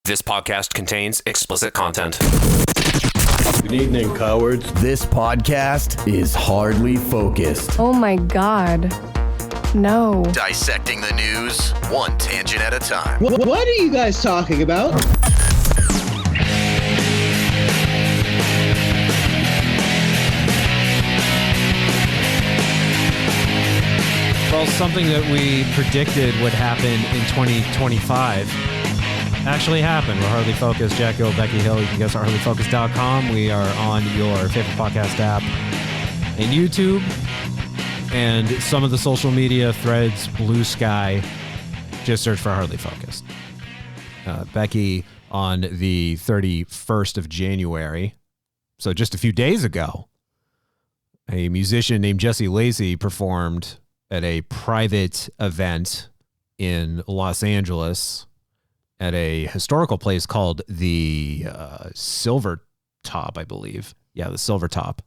This podcast contains explicit content. Good evening, cowards. This podcast is hardly focused. Oh my God. No. Dissecting the news, one tangent at a time. What are you guys talking about? Well, something that we predicted would happen in 2025 actually happened. We're Hardly Focused. Jack Gill, Becky Hill. You can go to hardlyfocused.com. We are on your favorite podcast app and YouTube and some of the social media threads, Blue Sky. Just search for Hardly Focused. Becky, on the 31st of January, so just a few days ago, a musician named Jesse Lacey performed at a private event in Los Angeles at a historical place called the Silver Top, I believe. Yeah, the Silver Top.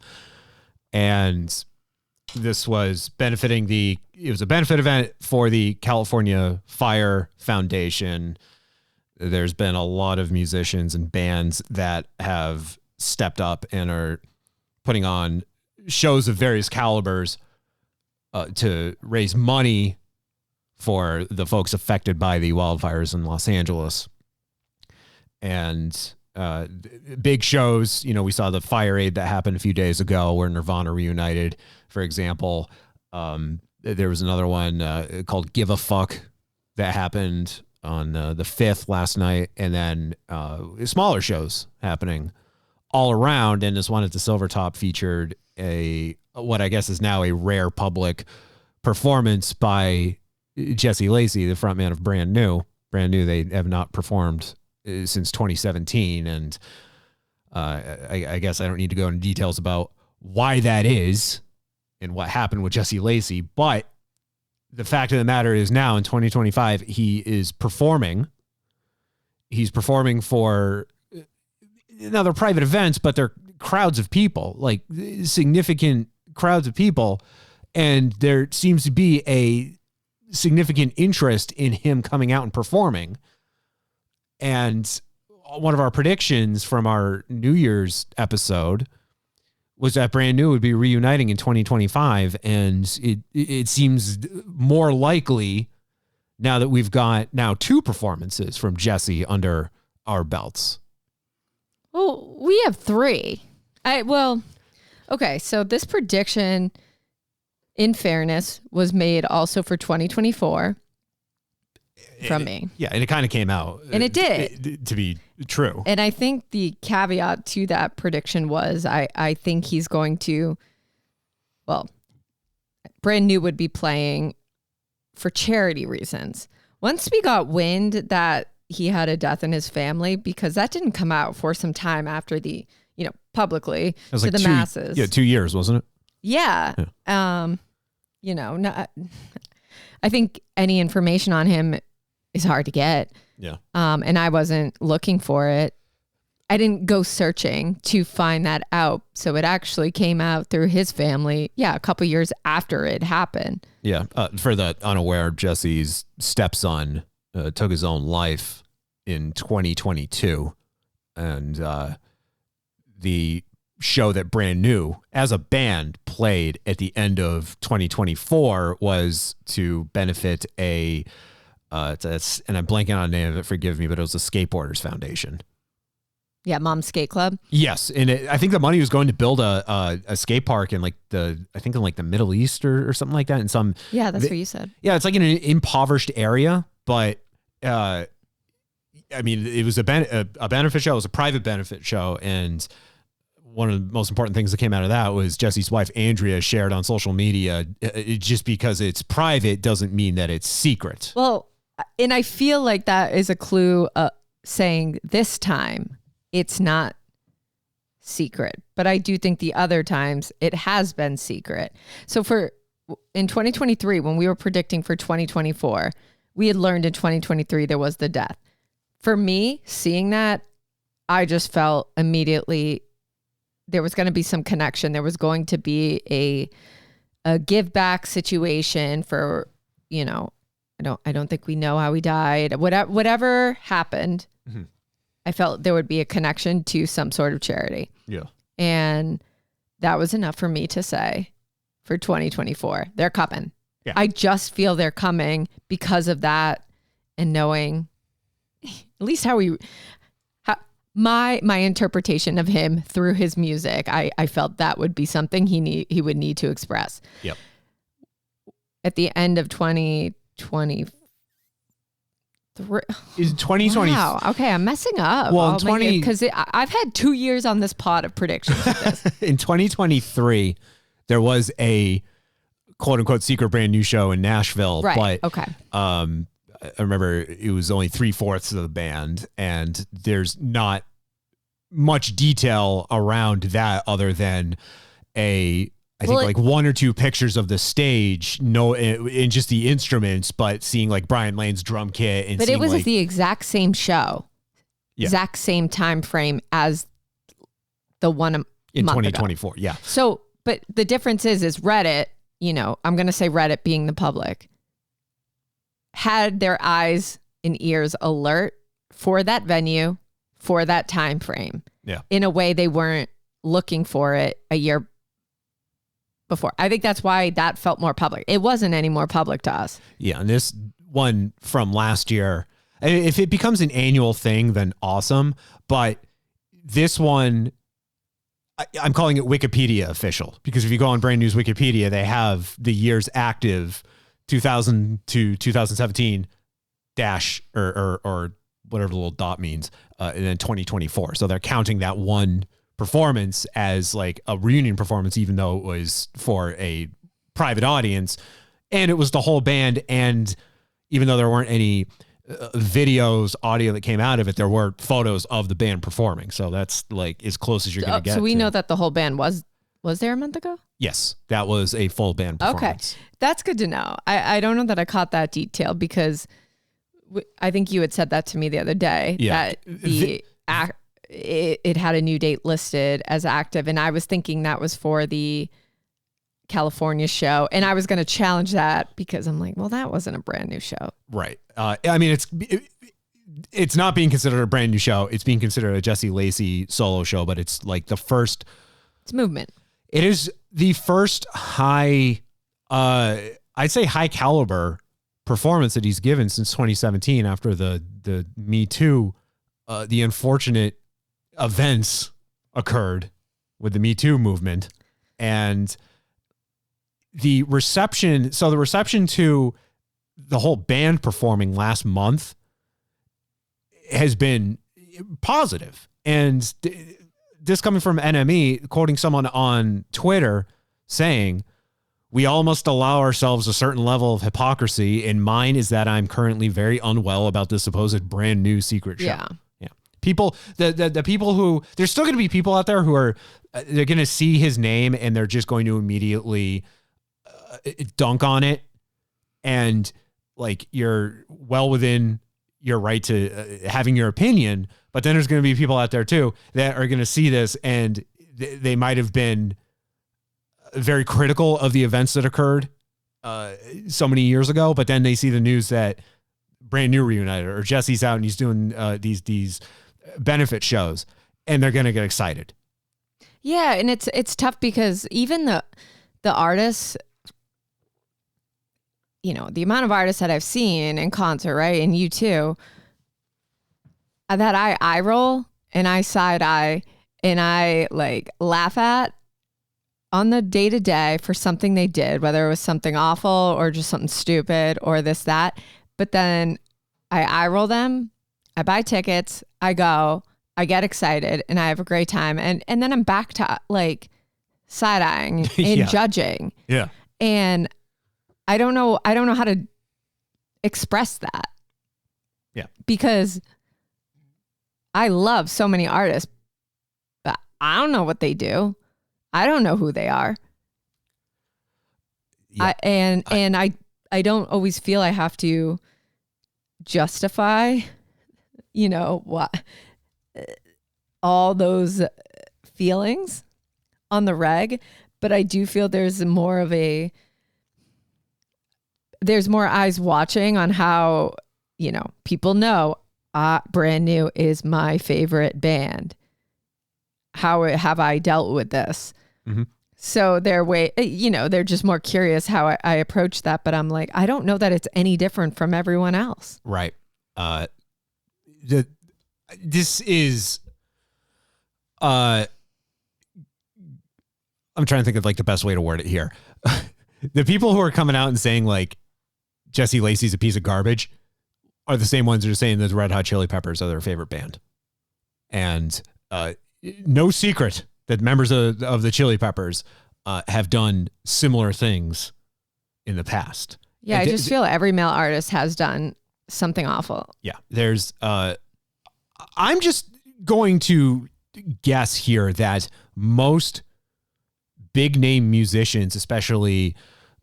And this was it was a benefit event for the California Fire Foundation. There's been a lot of musicians and bands that have stepped up and are putting on shows of various calibers to raise money for the folks affected by the wildfires in Los Angeles. And big shows, we saw the Fire Aid that happened a few days ago where Nirvana reunited, for example. There was another one called Give a Fuck that happened on the 5th last night. And then smaller shows happening all around. And this one at the Silver Top featured what I guess is now a rare public performance by Jesse Lacey, the frontman of Brand New. Brand New, they have not performed since 2017. And I guess I don't need to go into details about why that is and what happened with Jesse Lacey. But the fact of the matter is now in 2025, he is performing. He's performing for they're private events, but they're crowds of people, like significant crowds of people. And there seems to be a significant interest in him coming out and performing. And one of our predictions from our New Year's episode was that Brand New would be reuniting in 2025. And it seems more likely now that we've got two performances from Jesse under our belts. Well, we have three. Okay, so this prediction, in fairness, was made also for 2024 from me. Yeah, and it kind of came out. And it did. To be true. And I think the caveat to that prediction was I think he's going to, Brand New would be playing for charity reasons. Once we got wind that he had a death in his family, because that didn't come out for some time after publicly to the masses. Yeah, 2 years, wasn't it? Yeah. I think any information on him is hard to get. Yeah. And I wasn't looking for it. I didn't go searching to find that out. So it actually came out through his family. Yeah. A couple years after it happened. Yeah. For the unaware, Jesse's stepson took his own life in 2022. And the show that Brand New as a band played at the end of 2024 was to benefit and I'm blanking on the name of it, forgive me, but it was the Skateboarders Foundation. Yeah, Mom's Skate Club. Yes, and I think the money was going to build a skate park in the Middle East or something like that. Yeah, that's what you said. Yeah, it's like in an impoverished area, but it was a benefit show. It was a private benefit show, and one of the most important things that came out of that was Jesse's wife, Andrea, shared on social media. Just because it's private doesn't mean that it's secret. Well, and I feel like that is a clue saying this time it's not secret. But I do think the other times it has been secret. So in 2023, when we were predicting for 2024, we had learned in 2023 there was the death. For me, seeing that, I just felt immediately there was going to be some connection. There was going to be a give back situation for, I don't think we know how he died. Whatever happened, I felt there would be a connection to some sort of charity. Yeah. And that was enough for me to say for 2024, they're coming. Yeah. I just feel they're coming because of that, and knowing at least my interpretation of him through his music. I felt that would be something he would need to express. Yep. At the end of 2023. Is 2020? Wow. Okay, I'm messing up. Well, in because I've had 2 years on this pod of predictions with this. In 2023, there was a quote unquote secret brand new show in Nashville. Right. But, okay. I remember it was only 3/4 of the band, and there's not much detail around that other than I think like 1 or 2 pictures of the stage, in just the instruments, but seeing like Brian Lane's drum kit. And but it was the exact same show, exact same time frame as the one in month 2024. ago. Yeah. So, but the difference is Reddit, I'm going to say Reddit being the public, had their eyes and ears alert for that venue, for that time frame. Yeah. In a way they weren't looking for it a year before. I think that's why that felt more public. It wasn't any more public to us. Yeah. And this one from last year, if it becomes an annual thing, then awesome. But this one, I'm calling it Wikipedia official, because if you go on Brand New's Wikipedia, they have the years active 2000 to 2017 dash or whatever the little dot means, and then 2024. So they're counting that one performance as like a reunion performance, even though it was for a private audience, and it was the whole band. And even though there weren't any videos, audio that came out of it, there were photos of the band performing. So that's like as close as you're going to get. So we know that the whole band was there a month ago? Yes, that was a full band performance. Okay, that's good to know. I don't know that I caught that detail, because I think you had said that to me the other day, that it had a new date listed as active, and I was thinking that was for the California show, and I was going to challenge that because I'm like, well, that wasn't a brand new show. Right. I mean, it's not being considered a brand new show. It's being considered a Jesse Lacey solo show, but it's like the first. It's movement. It is the first high, I'd say high caliber performance that he's given since 2017 after the Me Too, the unfortunate events occurred with the Me Too movement, and the reception to the whole band performing last month has been positive. And this coming from NME, quoting someone on Twitter saying, "We all must allow ourselves a certain level of hypocrisy, and mine is that I'm currently very unwell about this supposed brand new secret show." Yeah. People, the people who, there's still going to be people out there who are, they're going to see his name and they're just going to immediately dunk on it. And like, you're well within your right to having your opinion, but then there's going to be people out there too that are going to see this, and they might have been very critical of the events that occurred so many years ago, but then they see the news that Brand New reunited, or Jesse's out and he's doing these benefit shows, and they're going to get excited. Yeah. And it's tough because even the artists, the amount of artists that I've seen in concert, right, and you too, that I eye roll and I side eye and I like laugh at on the day to day for something they did, whether it was something awful or just something stupid or this, that. But then I eye roll them, I buy tickets, I go, I get excited, and I have a great time. And then I'm back to like side eyeing and judging. Yeah. And I don't know how to express that. Yeah. Because I love so many artists, but I don't know what they do. I don't know who they are. Yeah. I don't always feel I have to justify, what all those feelings on the reg, but I do feel there's more eyes watching on how, people know Brand New is my favorite band. How have I dealt with this? Mm-hmm. So they're just more curious how I approach that. But I'm like, I don't know that it's any different from everyone else. Right. This is, I'm trying to think of like the best way to word it here. The people who are coming out and saying like Jesse Lacey's a piece of garbage are the same ones that are saying that the Red Hot Chili Peppers are their favorite band. And no secret that members of the Chili Peppers have done similar things in the past. Yeah, And I just feel every male artist has done something awful. Yeah, there's I'm just going to guess here that most big name musicians, especially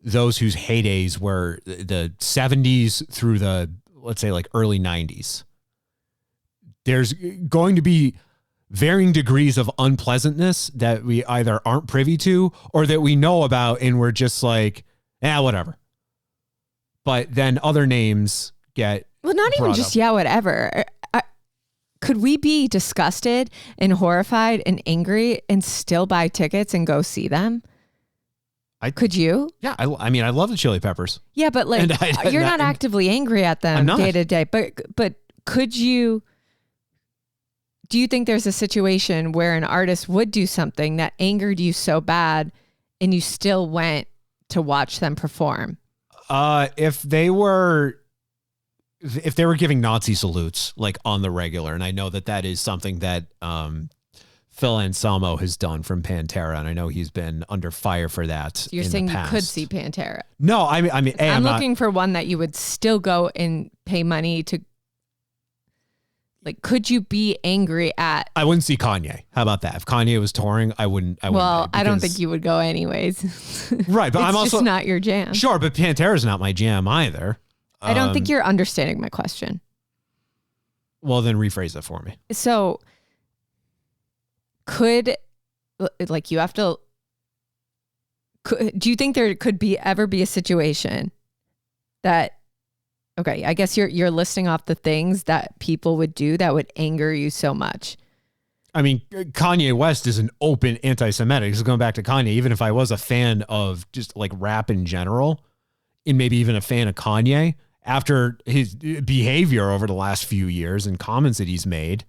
those whose heydays were the 70s through the, let's say, like early 90s, there's going to be varying degrees of unpleasantness that we either aren't privy to or that we know about and we're just like, whatever. But then other names get not even just whatever. Could we be disgusted and horrified and angry and still buy tickets and go see them? Could you? Yeah, I mean, I love the Chili Peppers. Yeah, but like you're not actively angry at them day to day. But could you? Do you think there's a situation where an artist would do something that angered you so bad and you still went to watch them perform? If they were giving Nazi salutes like on the regular, and I know that is something that Phil Anselmo has done from Pantera, and I know he's been under fire for that. So you're saying you could see Pantera? No, I mean, I'm looking for one that you would still go and pay money to. Like, could you be angry at? I wouldn't see Kanye. How about that? If Kanye was touring, I wouldn't. Well, I don't think you would go anyways. Right, but I'm also just not your jam. Sure, but Pantera's not my jam either. I don't think you're understanding my question. Well, then rephrase it for me. So, do you think there could ever be a situation that? Okay, I guess you're listing off the things that people would do that would anger you so much. I mean, Kanye West is an open anti-Semitic. This is going back to Kanye. Even if I was a fan of just like rap in general, and maybe even a fan of Kanye, after his behavior over the last few years and comments that he's made,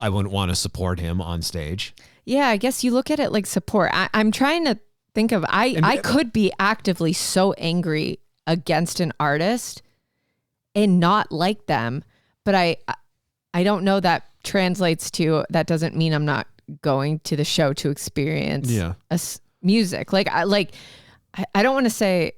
I wouldn't want to support him on stage. Yeah, I guess you look at it like support. I'm trying to think of, I could be actively so angry against an artist and not like them, but I don't know that translates to, that doesn't mean I'm not going to the show to experience music. Like I don't want to say,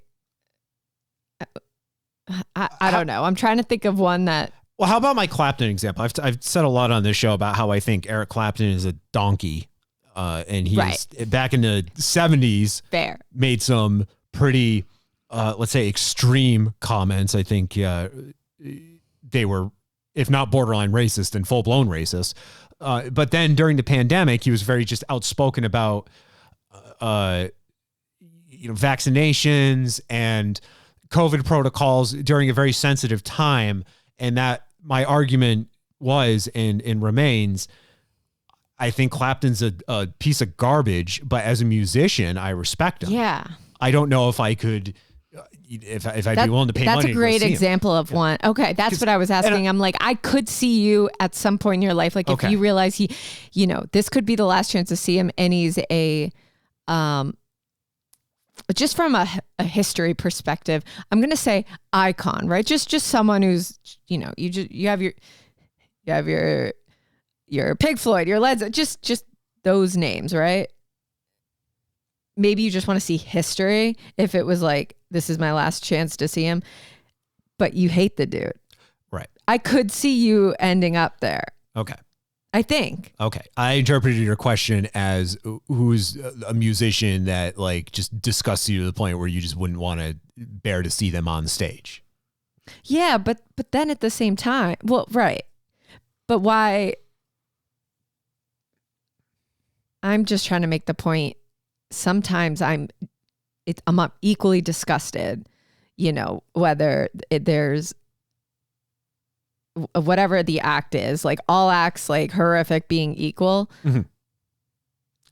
I don't know. I'm trying to think of one that. Well, how about my Clapton example? I've said a lot on this show about how I think Eric Clapton is a donkey, and he's back in the 70s. Fair. Made some pretty, let's say, extreme comments. I think they were, if not borderline racist, then full blown racist. But then during the pandemic, he was very just outspoken about, vaccinations and COVID protocols during a very sensitive time. And that my argument was and remains, I think Clapton's a piece of garbage, but as a musician, I respect him. Yeah. I don't know if I could, if I'd be willing to pay money. That's a great example of one. Okay. That's what I was asking. I'm like, I could see you at some point in your life. Like if you realize this could be the last chance to see him, and he's just from a history perspective, I'm going to say icon, right? Just someone who's, you have your Pink Floyd, your Led Zeppelin, just those names, right? Maybe you just want to see history. If it was like, this is my last chance to see him, but you hate the dude. Right. I could see you ending up there. Okay. I think. Okay. I interpreted your question as who's a musician that like just disgusts you to the point where you just wouldn't want to bear to see them on stage. Yeah, but then at the same time, well, right. But why? I'm just trying to make the point. Sometimes I'm equally disgusted, whether there's whatever the act is, like all acts like horrific being equal.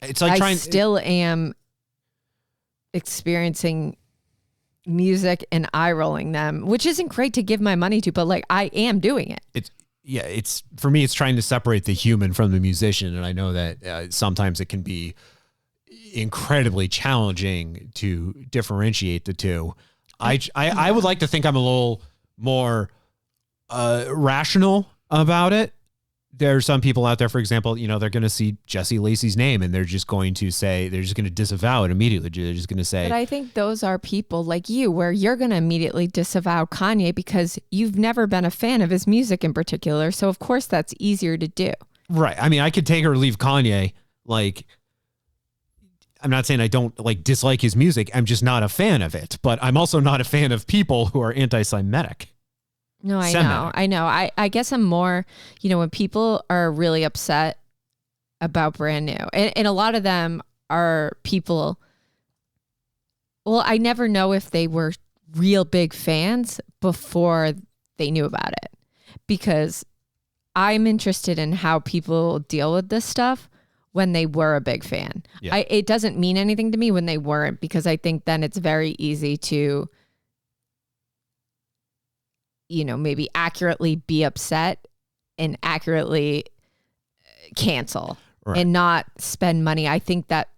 It's like I still am experiencing music and eye rolling them, which isn't great to give my money to, but like I am doing it. It's for me, it's trying to separate the human from the musician. And I know that sometimes it can be incredibly challenging to differentiate the two. I would like to think I'm a little more rational about it. There are some people out there, for example, they're going to see Jesse Lacey's name and they're just going to disavow it immediately. They're just going to say. But I think those are people like you, where you're going to immediately disavow Kanye because you've never been a fan of his music in particular. So of course that's easier to do. Right. I mean, I could take or leave Kanye. Like, I'm not saying I don't dislike his music. I'm just not a fan of it. But I'm also not a fan of people who are anti-Semitic. No, I know. I guess I'm more, when people are really upset about brand new, and a lot of them are people, well, I never know if they were real big fans before they knew about it, because I'm interested in how people deal with this stuff when they were a big fan. Yeah. It doesn't mean anything to me when they weren't, because I think then it's very easy to maybe accurately be upset and accurately cancel and not spend money. I think that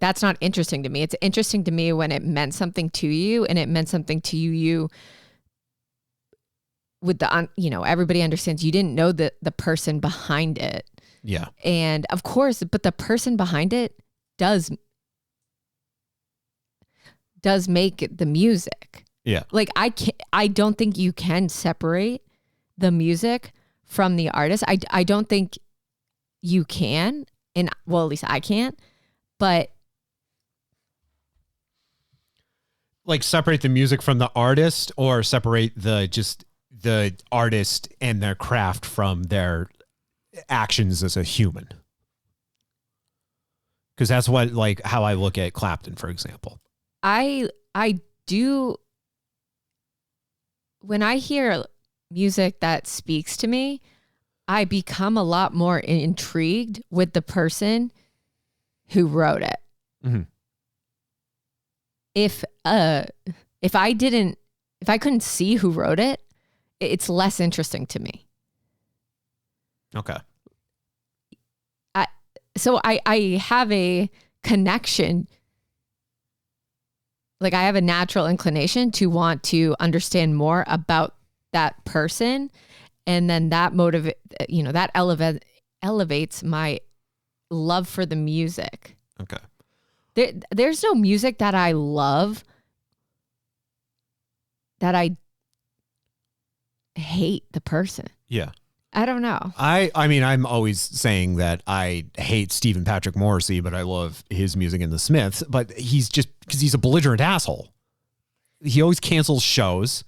that's not interesting to me. It's interesting to me when it meant something to you, and it meant something to you with the, everybody understands you didn't know the person behind it. Yeah. And of course, but the person behind it does make the music. Yeah. I don't think you can separate the music from the artist. I don't think you can. And well, at least I can't, but separate the music from the artist, or separate the artist and their craft from their actions as a human. Cause that's what, how I look at Clapton, for example. I do. When I hear music that speaks to me, I become a lot more intrigued with the person who wrote it. Mm-hmm. If I couldn't see who wrote it, it's less interesting to me. Okay. So I have a connection. I have a natural inclination to want to understand more about that person. And then that that elevates my love for the music. Okay. There's no music that I love that I hate the person. Yeah. I don't know. I mean, I'm always saying that I hate Stephen Patrick Morrissey, but I love his music in the Smiths. But he's just because he's a belligerent asshole. He always cancels shows.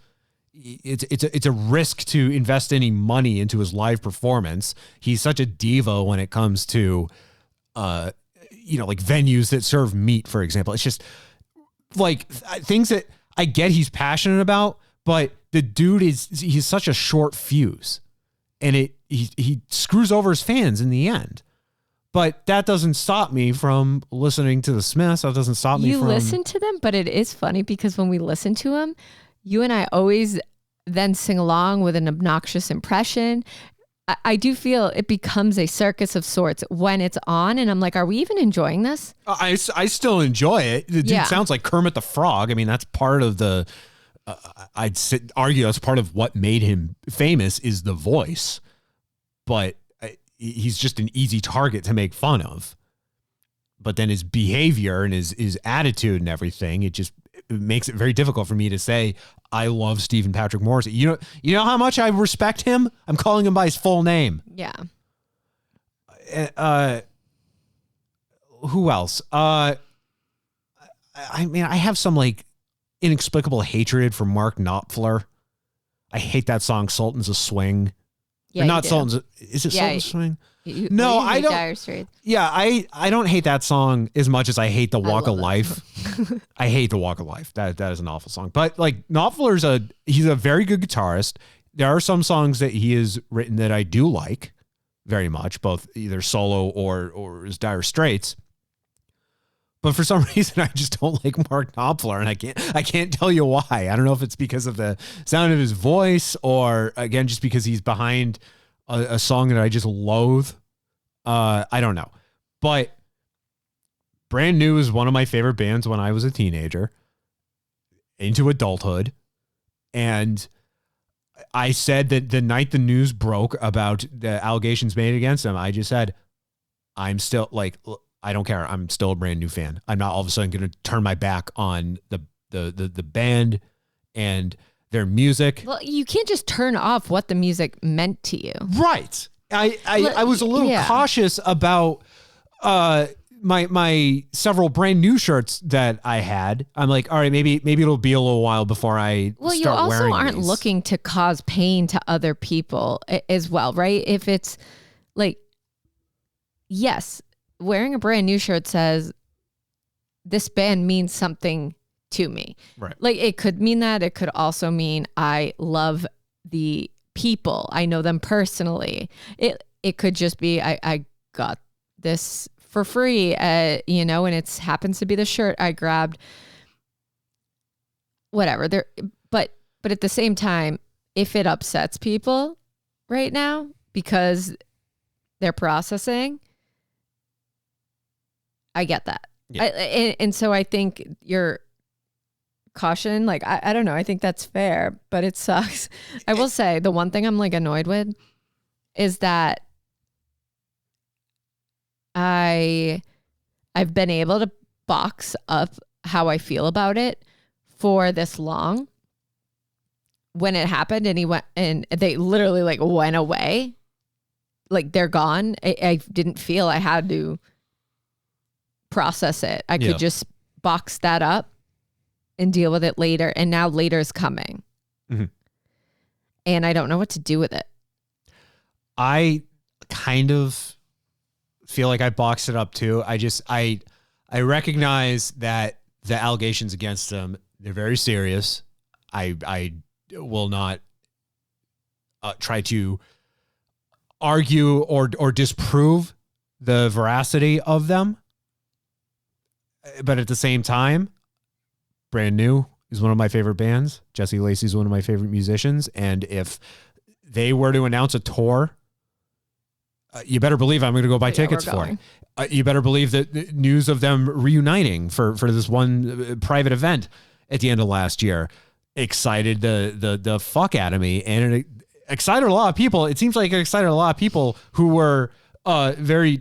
It's a risk to invest any money into his live performance. He's such a diva when it comes to, venues that serve meat, for example. It's just things that I get he's passionate about, but the dude he's such a short fuse. And he screws over his fans in the end. But that doesn't stop me from listening to the Smiths. That doesn't stop me from... You listen to them, but it is funny because when we listen to them, you and I always then sing along with an obnoxious impression. I do feel it becomes a circus of sorts when it's on. And I'm like, are we even enjoying this? I still enjoy it. The dude sounds like Kermit the Frog. I mean, that's part of the... argue that's part of what made him famous is the voice, but he's just an easy target to make fun of. But then his behavior and his attitude and everything, it makes it very difficult for me to say I love Stephen Patrick Morrissey. You know how much I respect him? I'm calling him by his full name. Yeah. Who else? I mean, I have some inexplicable hatred for Mark Knopfler. I hate that song "Sultans of Swing." Yeah, not Sultans. Is it Sultans of Swing? No, I don't. Dire Straits. Yeah, I don't hate that song as much as I hate the Walk of Life. I hate the Walk of Life. That is an awful song. But Knopfler's he's a very good guitarist. there are some songs that he has written that I do like very much, both either solo or as Dire Straits. But for some reason, I just don't like Mark Knopfler, and I can't tell you why. I don't know if it's because of the sound of his voice, or again, just because he's behind a song that I just loathe. I don't know. But Brand New is one of my favorite bands when I was a teenager into adulthood. And I said that the night the news broke about the allegations made against him, I just said, I'm still like, I don't care. I'm still a Brand New fan. I'm not all of a sudden going to turn my back on the band and their music. Well, you can't just turn off what the music meant to you. Right. I was a little cautious about my several Brand New shirts that I had. I'm like, all right, maybe it'll be a little while before I well, start wearing these. you also aren't looking to cause pain to other people as well, right? If it's like, yes, wearing a Brand New shirt says this band means something to me. Right. Like it could mean that. It could also mean I love the people. I know them personally. It could just be I got this for free, and it happens to be the shirt I grabbed. Whatever. But at the same time, if it upsets people right now because they're processing, I get that. Yeah. And so I think your caution, like, I don't know. I think that's fair, but it sucks. I will say the one thing I'm like annoyed with is that I've been able to box up how I feel about it for this long. When it happened and he went and they literally like went away, like they're gone. I didn't feel I had to process it. I could just box that up and deal with it later. And now later is coming. Mm-hmm. And I don't know what to do with it. I kind of feel like I boxed it up too. I recognize that the allegations against them, they're very serious. I will not try to argue or disprove the veracity of them. But at the same time, Brand New is one of my favorite bands. Jesse Lacey is one of my favorite musicians. And if they were to announce a tour, you better believe I'm going to go buy tickets for it. You better believe that news of them reuniting for this one private event at the end of last year excited the fuck out of me. And it excited a lot of people. It seems like it excited a lot of people who were very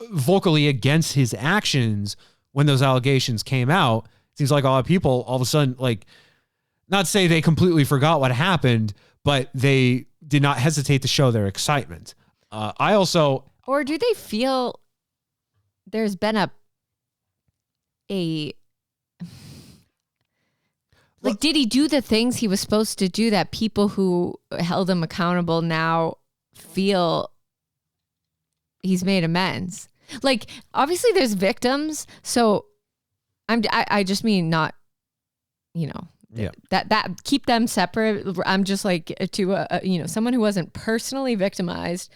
vocally against his actions when those allegations came out. It seems like a lot of people all of a sudden, like, not say they completely forgot what happened, but they did not hesitate to show their excitement. I also... Or do they feel there's been like, did he do the things he was supposed to do that people who held him accountable now feel he's made amends? Like, obviously there's victims. So I just mean not, that keep them separate. I'm just like to, someone who wasn't personally victimized.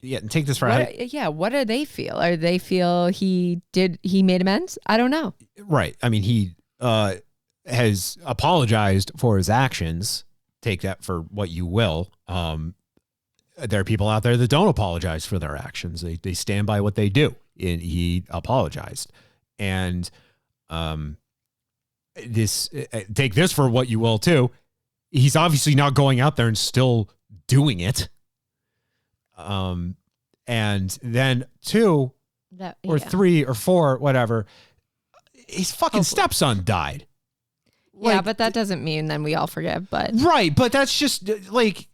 Yeah. And take this for what do they feel? Or they feel he made amends? I don't know. Right. I mean, he has apologized for his actions. Take that for what you will. There are people out there that don't apologize for their actions. They stand by what they do. And he apologized. And take this for what you will too. He's obviously not going out there and still doing it. And then 2 or 3 or 4, whatever, his fucking stepson died. Yeah, but that doesn't mean then we all forgive. But right, but that's just like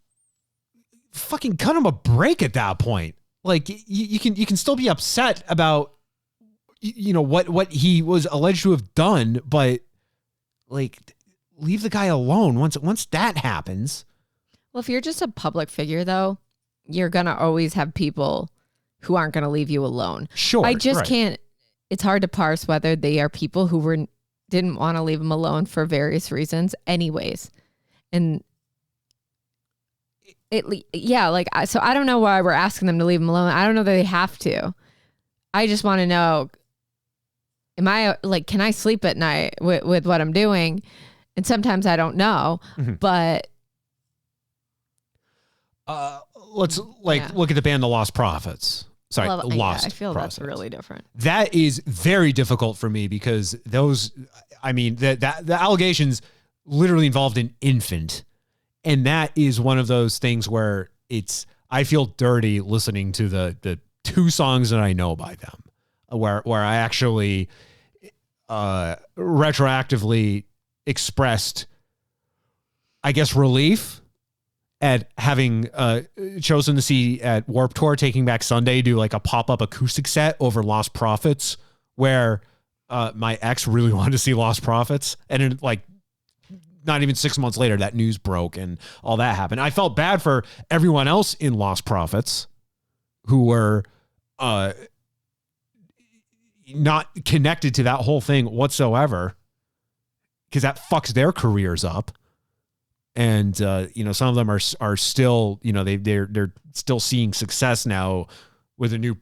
fucking cut him a break at that point. Like you can still be upset about what he was alleged to have done, but like leave the guy alone once that happens. Well, if you're just a public figure though, you're going to always have people who aren't going to leave you alone. Sure. I just can't, it's hard to parse whether they are people who didn't want to leave him alone for various reasons anyways. And So I don't know why we're asking them to leave them alone. I don't know that they have to. I just want to know, can I sleep at night with what I'm doing? And sometimes I don't know, but let's look at the band The Lost Prophets. Sorry, Lost I feel Prophets. that's really different. That is very difficult for me because the allegations literally involved an infant. And that is one of those things where I feel dirty listening to the 2 songs that I know by them, where I actually retroactively expressed, I guess, relief at having chosen to see at Warped Tour Taking Back Sunday do like a pop-up acoustic set over Lost Prophets, where my ex really wanted to see Lost Prophets, and it, like, not even 6 months later, that news broke and all that happened. I felt bad for everyone else in Lost Prophets who were not connected to that whole thing whatsoever, because that fucks their careers up. And some of them are still, they're still seeing success now with a new,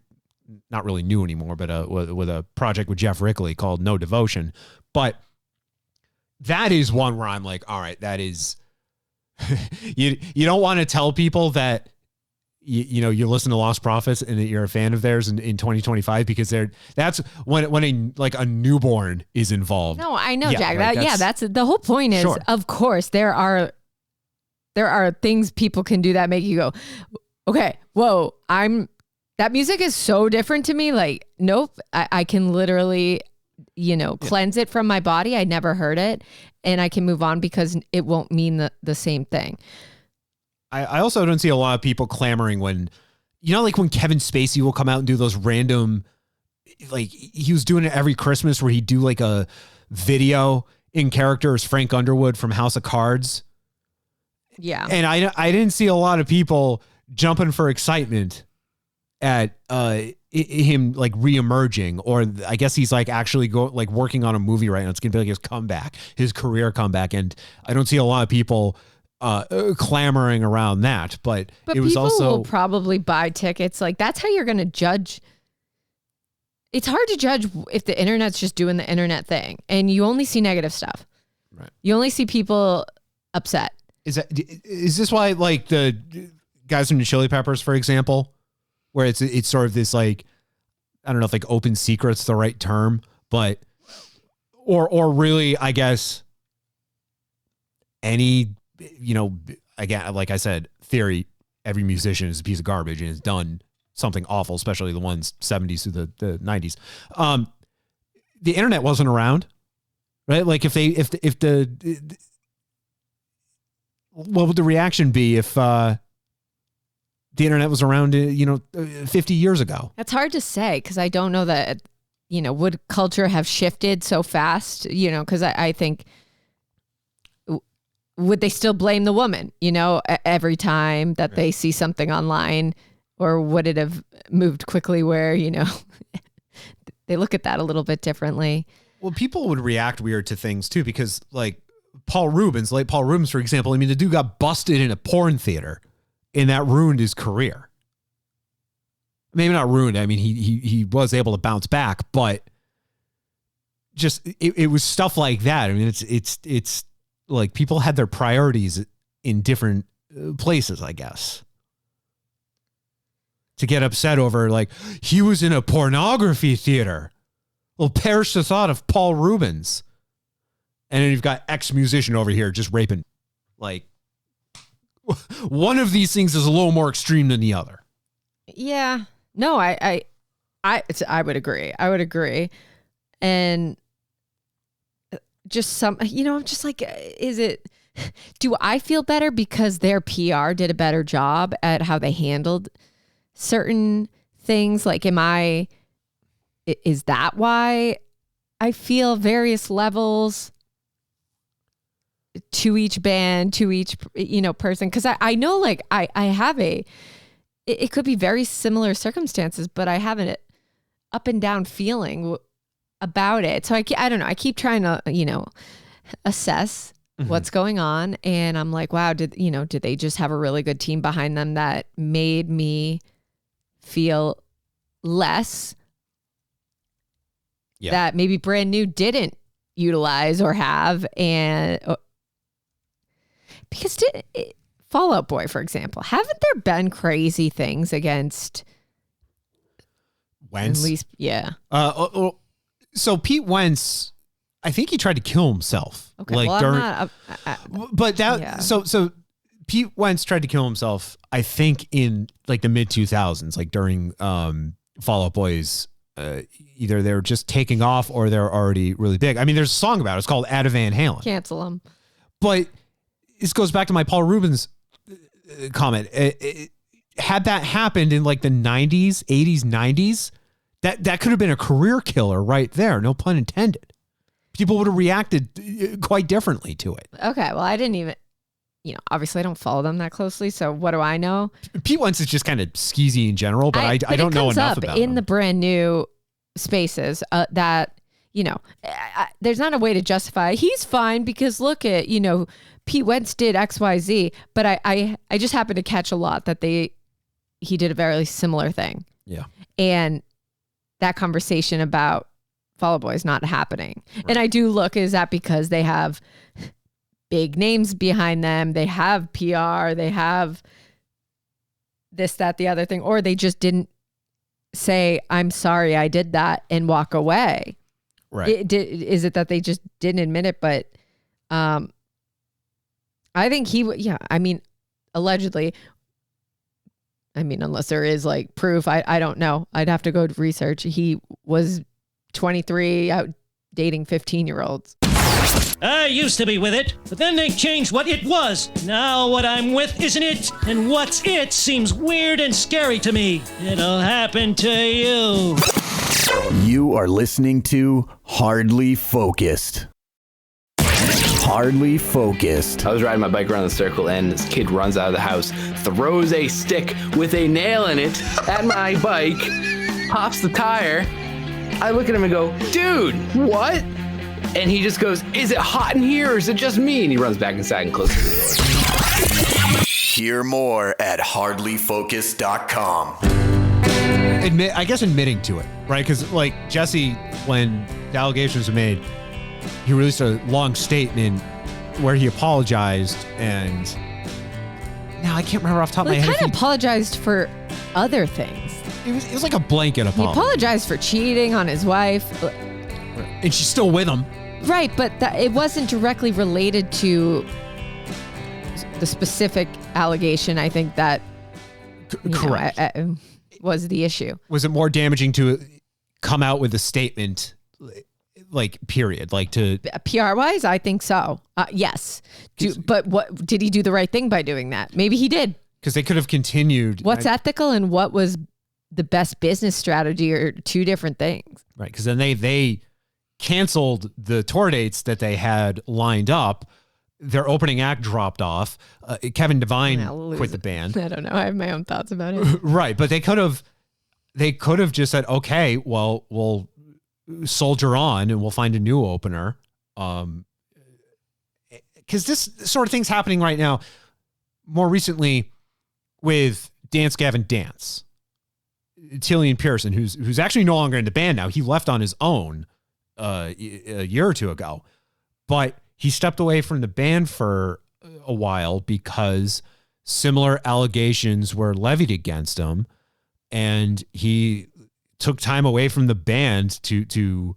not really new anymore, but with a project with Jeff Rickley called No Devotion. But that is one where I'm like, all right, that is, you don't want to tell people that you listen to Lost Prophets and that you're a fan of theirs in 2025, because that's when a newborn is involved. No, I know, Yeah, Jack. like That's the whole point is, Sure. Of course, there are things people can do that make you go, okay, whoa, that music is so different to me. Like, nope, I can literally, cleanse it from my body. I never heard it, and I can move on because it won't mean the same thing. I also don't see a lot of people clamoring when Kevin Spacey will come out and do those random, like, he was doing it every Christmas where he'd do like a video in character as Frank Underwood from House of Cards. Yeah. And I didn't see a lot of people jumping for excitement at him like reemerging, or I guess he's like actually working on a movie right now. It's gonna be like his comeback, his career comeback, and I don't see a lot of people clamoring around that. But it was people also will probably buy tickets. Like, that's how you're gonna judge. It's hard to judge if the internet's just doing the internet thing, and you only see negative stuff. Right. You only see people upset. Is this why, like, the guys from the Chili Peppers, for example, where it's sort of this, like, I don't know if like open secret's the right term, but or really, I guess, any, again, like I said, theory, every musician is a piece of garbage and has done something awful, especially the ones 70s through the 90s. The internet wasn't around, right? Like, what would the reaction be if the internet was around, 50 years ago? That's hard to say, because I don't know that, would culture have shifted so fast, because I think, would they still blame the woman, every time that they see something online, or would it have moved quickly where, they look at that a little bit differently? Well, people would react weird to things too, because like late Paul Rubens, for example, I mean, the dude got busted in a porn theater, and that ruined his career. Maybe not ruined. I mean, he was able to bounce back, but just it was stuff like that. I mean, it's like people had their priorities in different places, I guess. To get upset over, like, he was in a pornography theater. Well, perish the thought of Paul Rubens. And then you've got ex-musician over here just raping. Like, one of these things is a little more extreme than the other. Yeah. No, I would agree. I would agree. And just just like, do I feel better because their PR did a better job at how they handled certain things? Like, is that why I feel various levels to each band, to each, person? Because I know, like, I have it could be very similar circumstances, but I have an up and down feeling about it. So I don't know. I keep trying to, assess what's going on. And I'm like, wow, did they just have a really good team behind them that made me feel less that maybe Brand New didn't utilize or have. And because Fall Out Boy, for example, haven't there been crazy things against Wentz? At least, yeah. So Pete Wentz, I think he tried to kill himself. Okay, like well, during, I'm not. but that yeah. so Pete Wentz tried to kill himself, I think, in like the mid 2000s, like during Fall Out Boy's. Either they're just taking off or they're already really big. I mean, there's a song about it. It's called Ada Van Halen. Cancel them. But this goes back to my Paul Rubens comment. Had that happened in like the 90s, 80s, 90s, that could have been a career killer right there. No pun intended. People would have reacted quite differently to it. Okay, well, I didn't even, obviously I don't follow them that closely, so what do I know? Pete Wentz is just kind of skeezy in general, but I don't know enough about in him. the Brand New spaces that, there's not a way to justify he's fine because look at, Pete Wentz did XYZ, but I just happened to catch a lot that he did a very similar thing. Yeah. And that conversation about Fall Out Boy is not happening. Right. And I do look, is that because they have big names behind them, they have PR, they have this, that, the other thing, or they just didn't say, I'm sorry I did that and walk away. Right. Is it that they just didn't admit it? But I think allegedly, unless there is like proof, I don't know. I'd have to go to research. He was 23 out dating 15-year-olds. I used to be with it, but then they changed what it was. Now what I'm with isn't it, and what's it seems weird and scary to me. It'll happen to you. You are listening to Hardly Focused. Hardly Focused. I was riding my bike around the circle and this kid runs out of the house, throws a stick with a nail in it at my bike, pops the tire. I look at him and go, dude, what? And he just goes, is it hot in here or is it just me? And he runs back inside and closes the door. Hear more at hardlyfocused.com. Admitting to it, right? Because like Jesse, when the allegations were made, he released a long statement where he apologized, and now I can't remember off the top of my head. He kind of apologized for other things. It was like a blanket apology. He apologized for cheating on his wife. And she's still with him. Right, but it wasn't directly related to the specific allegation. I think that correct was the issue. Was it more damaging to come out with a statement, like period, like to PR wise? I think so. Yes, but what did he do the right thing by doing that? Maybe he did. Because they could have continued. What's ethical and what was the best business strategy are two different things. Right, because then they canceled the tour dates that they had lined up. Their opening act dropped off. Kevin Devine quit the band. I don't know. I have my own thoughts about it. Right, but they could have just said, okay, well, we'll soldier on and we'll find a new opener. Because this sort of thing's happening right now. More recently, with Dance Gavin Dance, Tillian Pearson, who's actually no longer in the band now. He left on his own a year or two ago, but he stepped away from the band for a while because similar allegations were levied against him, and he took time away from the band to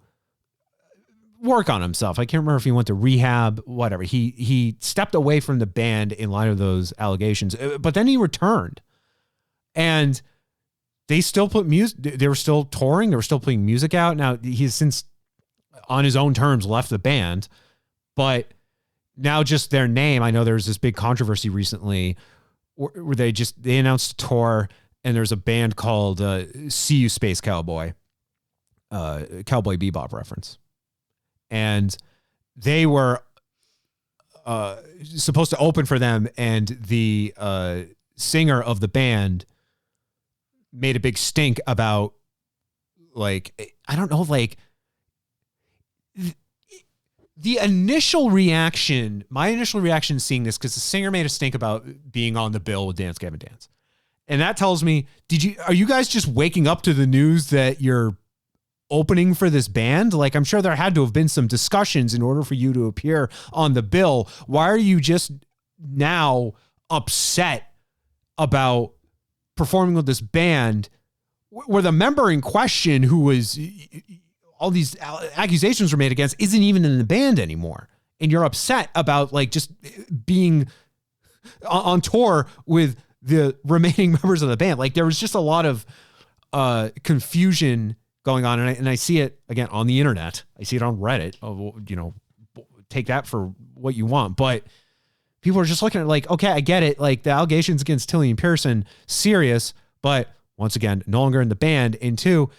work on himself. I can't remember if he went to rehab, whatever. He stepped away from the band in light of those allegations, but then he returned, and they still put music. They were still touring. They were still putting music out. Now he's since on his own terms left the band, but now just their name. I know there was this big controversy recently where they announced a tour, and there's a band called See You Space Cowboy, Cowboy Bebop reference. And they were supposed to open for them, and the singer of the band made a big stink about, like, I don't know, like, the initial reaction, my initial reaction seeing this, because the singer made a stink about being on the bill with Dance Gavin Dance. And that tells me, are you guys just waking up to the news that you're opening for this band? Like, I'm sure there had to have been some discussions in order for you to appear on the bill. Why are you just now upset about performing with this band where the member in question, who was all these accusations were made against, isn't even in the band anymore? And you're upset about like just being on tour with the remaining members of the band. Like, there was just a lot of confusion going on. And I see it again on the internet. I see it on Reddit. Take that for what you want. But people are just looking at like, okay, I get it. Like, the allegations against Tillian Pearson, serious, but once again, no longer in the band. And two,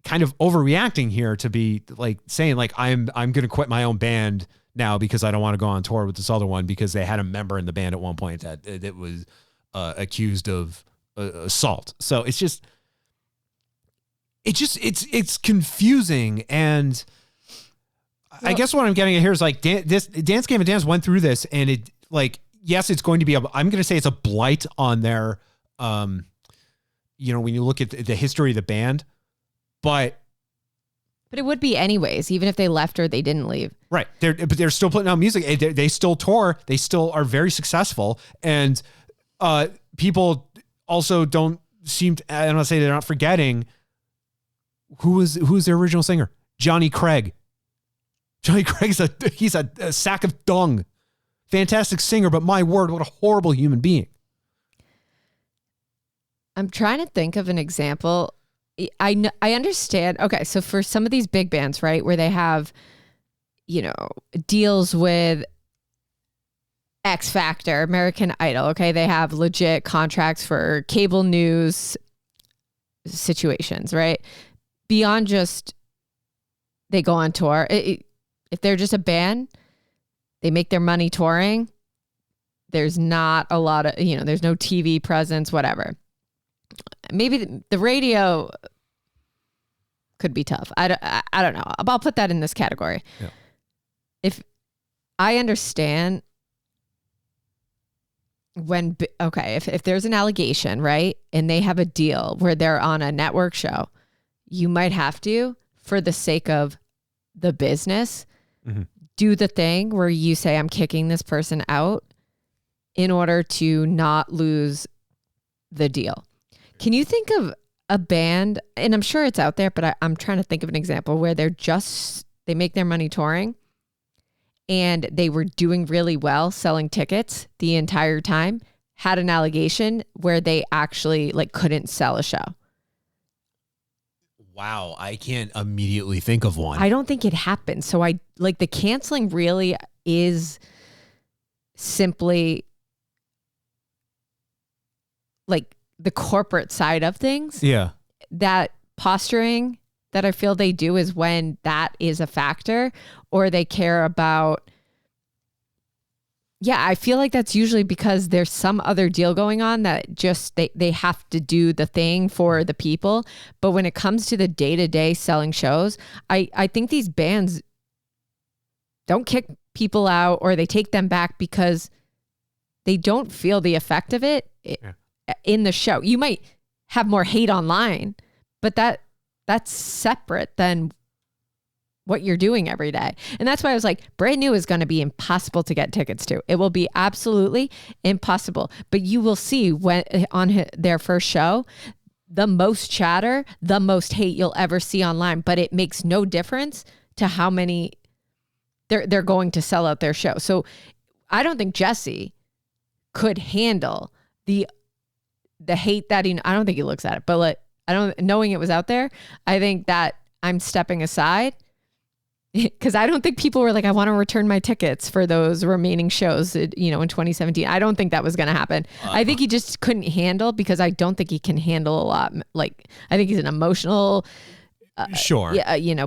kind of overreacting here to be like saying like, I'm going to quit my own band now because I don't want to go on tour with this other one because they had a member in the band at one point that was accused of assault. So it's confusing. And I guess what I'm getting at here is like Dance Gavin Dance went through this, and it like, yes, it's going to be I'm going to say it's a blight on their, when you look at the history of the band, but it would be anyways, even if they left or they didn't leave. Right. But they're still putting out music. They still tour. They still are very successful. And people also don't seem to, I don't want to say they're not forgetting who's their original singer, Johnny Craig. Johnny Craig's he's a sack of dung. Fantastic singer, but my word, what a horrible human being. I'm trying to think of an example. I understand. Okay, so for some of these big bands, right, where they have, deals with X Factor, American Idol, okay, they have legit contracts for cable news situations, right? Beyond just they go on tour. If they're just a band, they make their money touring. There's not a lot of, there's no TV presence, whatever. Maybe the radio could be tough. I don't know. I'll put that in this category. Yeah. If I understand if there's an allegation, right, and they have a deal where they're on a network show, you might have to, for the sake of the business, do the thing where you say, I'm kicking this person out in order to not lose the deal. Can you think of a band, and I'm sure it's out there, but I'm trying to think of an example where they make their money touring and they were doing really well selling tickets the entire time, had an allegation where they actually like couldn't sell a show? Wow, I can't immediately think of one. I don't think it happened. So the canceling really is simply like the corporate side of things. Yeah. That posturing that I feel they do is when that is a factor, or they care about. Yeah, I feel like that's usually because there's some other deal going on that just they have to do the thing for the people. But when it comes to the day-to-day selling shows, I think these bands don't kick people out or they take them back because they don't feel the effect of it. In the show. You might have more hate online, but that's separate than what you're doing every day. And that's why I was like, Brand New is going to be impossible to get tickets to. It will be absolutely impossible. But you will see when on their first show, the most chatter, the most hate you'll ever see online, but it makes no difference to how many they're going to sell out their show. So I don't think Jesse could handle the hate that I don't think he looks at it, but like, knowing it was out there, I think that I'm stepping aside because I don't think people were like, I want to return my tickets for those remaining shows, in 2017. I don't think that was going to happen. I think he just couldn't handle, because I don't think he can handle a lot. Like, I think he's an emotional,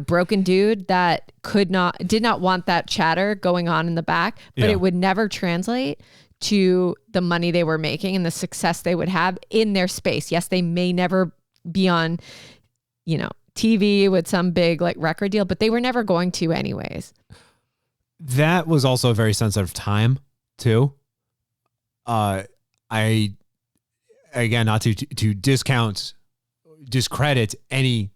broken dude that did not want that chatter going on in the back, but it would never translate to the money they were making and the success they would have in their space. Yes, they may never be on, TV with some big like record deal, but they were never going to anyways. that was also a very sensitive time too. I again, not to discredit any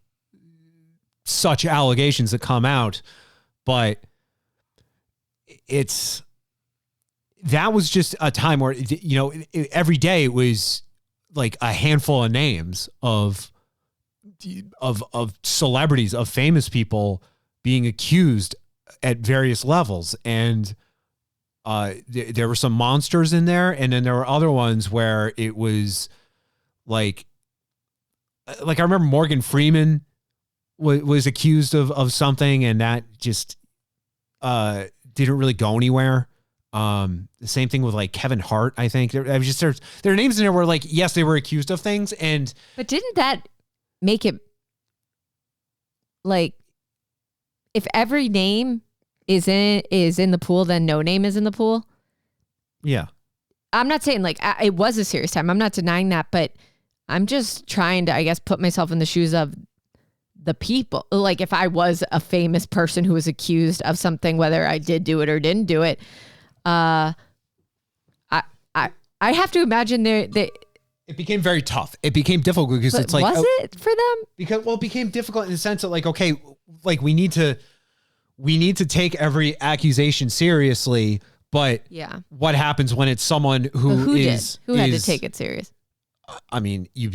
such allegations that come out, but that was just a time where, you know, every day it was like a handful of names of celebrities, of famous people being accused at various levels. And there were some monsters in there. And then there were other ones where it was like I remember Morgan Freeman was accused of something, and that just didn't really go anywhere. The same thing with like Kevin Hart, I think. There are names in there where, like, yes, they were accused of things, but didn't that make it like if every name is in the pool, then no name is in the pool? Yeah. I'm not saying like it was a serious time. I'm not denying that, but I'm just trying to, I guess, put myself in the shoes of the people. Like if I was a famous person who was accused of something, whether I did do it or didn't do it, I have to imagine it became very tough. It became difficult because it's like, was it for them? Because, well, it became difficult in the sense that, like, okay, like we need to take every accusation seriously, but yeah, what happens when it's someone who had to take it serious? I mean, I'm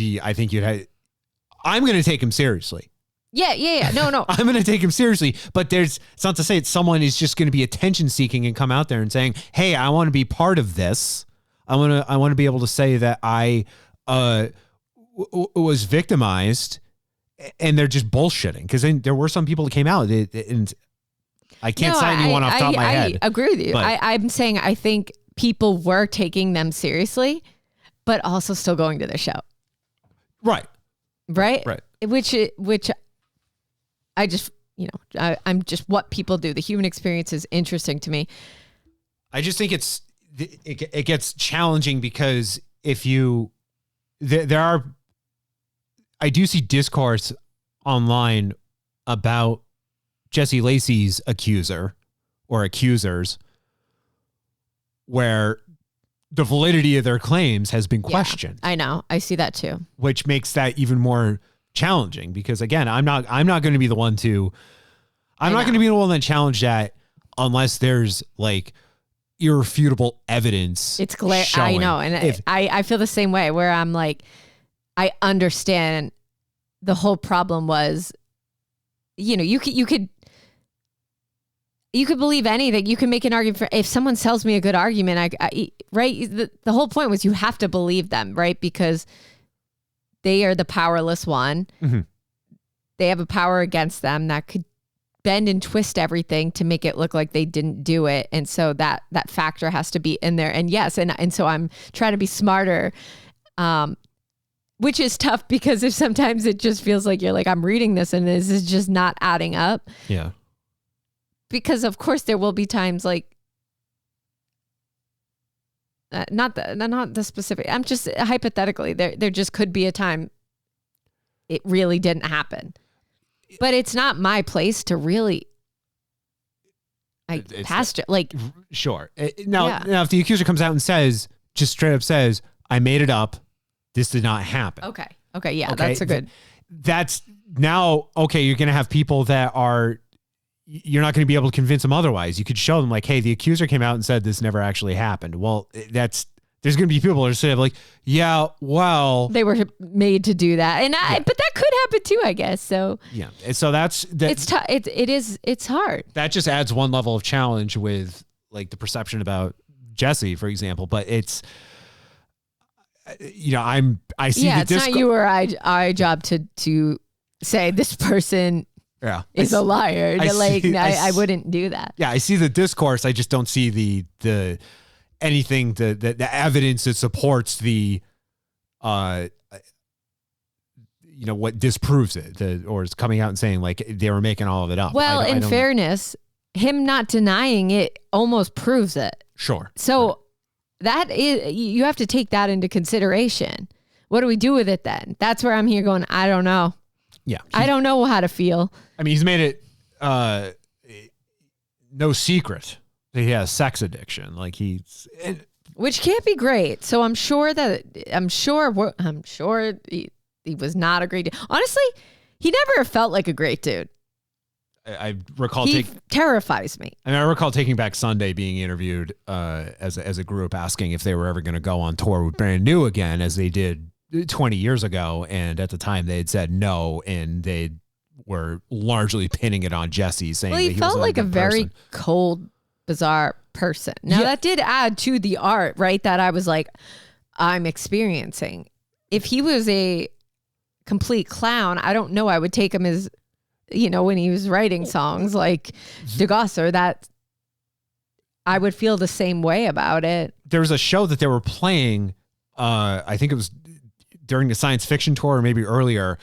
going to take him seriously. Yeah. No. I'm going to take him seriously, but it's not to say that someone is just going to be attention seeking and come out there and saying, "Hey, I want to be part of this. I want to be able to say that I was victimized," and they're just bullshitting. Because there were some people that came out, and I can't cite anyone off the top of my head. I agree with you. I'm saying I think people were taking them seriously, but also still going to their show. Right. Which I just, I'm just what people do. The human experience is interesting to me. I just think it gets challenging because I do see discourse online about Jesse Lacey's accuser or accusers where the validity of their claims has been questioned. I know. I see that too. Which makes that even more challenging because, again, I'm not going to be the one to that challenge that unless there's like irrefutable evidence. It's I know. And I feel the same way where I'm like, I understand the whole problem was, you could believe anything. You can make an argument for if someone sells me a good argument, right? The whole point was you have to believe them, right? Because they are the powerless one. Mm-hmm. They have a power against them that could bend and twist everything to make it look like they didn't do it. And so that factor has to be in there. And yes, and so I'm trying to be smarter, which is tough because if sometimes it just feels like you're like, I'm reading this and this is just not adding up. Yeah. Because of course there will be times like, not the specific. I'm just hypothetically there just could be a time it really didn't happen, but it's not my place to really pasture like. Sure. Now if the accuser comes out and just straight up says, "I made it up. This did not happen." Okay. Yeah, okay. That's a good. That's now okay. You're gonna have people that are. You're not going to be able to convince them otherwise. You could show them like, hey, the accuser came out and said this never actually happened. Well, there's going to be people that are saying like, yeah, well, they were made to do that. And but that could happen too, I guess. So yeah. And so it's tough. It's hard. That just adds one level of challenge with like the perception about Jesse, for example, but it's, I see it's not you or I job to say this person is a liar. I wouldn't do that. Yeah, I see the discourse. I just don't see the anything the evidence that supports the what disproves it or is coming out and saying like they were making all of it up. Well, in fairness, him not denying it almost proves it. Sure. So that is, you have to take that into consideration. What do we do with it then? That's where I'm here going, I don't know. Yeah. I don't know how to feel. I mean, he's made it no secret He has sex addiction. Like which can't be great. So I'm sure he was not a great dude. Honestly, he never felt like a great dude. I recall he terrifies me. I recall Taking Back Sunday being interviewed as a group, asking if they were ever going to go on tour with Brand New again, as they did 20 years ago. And at the time they had said no, and they were largely pinning it on Jesse, saying he that he felt was like a very person. cold, bizarre person. Now that did add to the art, right? That I was like, I'm experiencing. If he was a complete clown, I don't know. I would take him as, when he was writing songs like DeGosser, that I would feel the same way about it. There was a show that they were playing, I think it was during the science fiction tour or maybe earlier,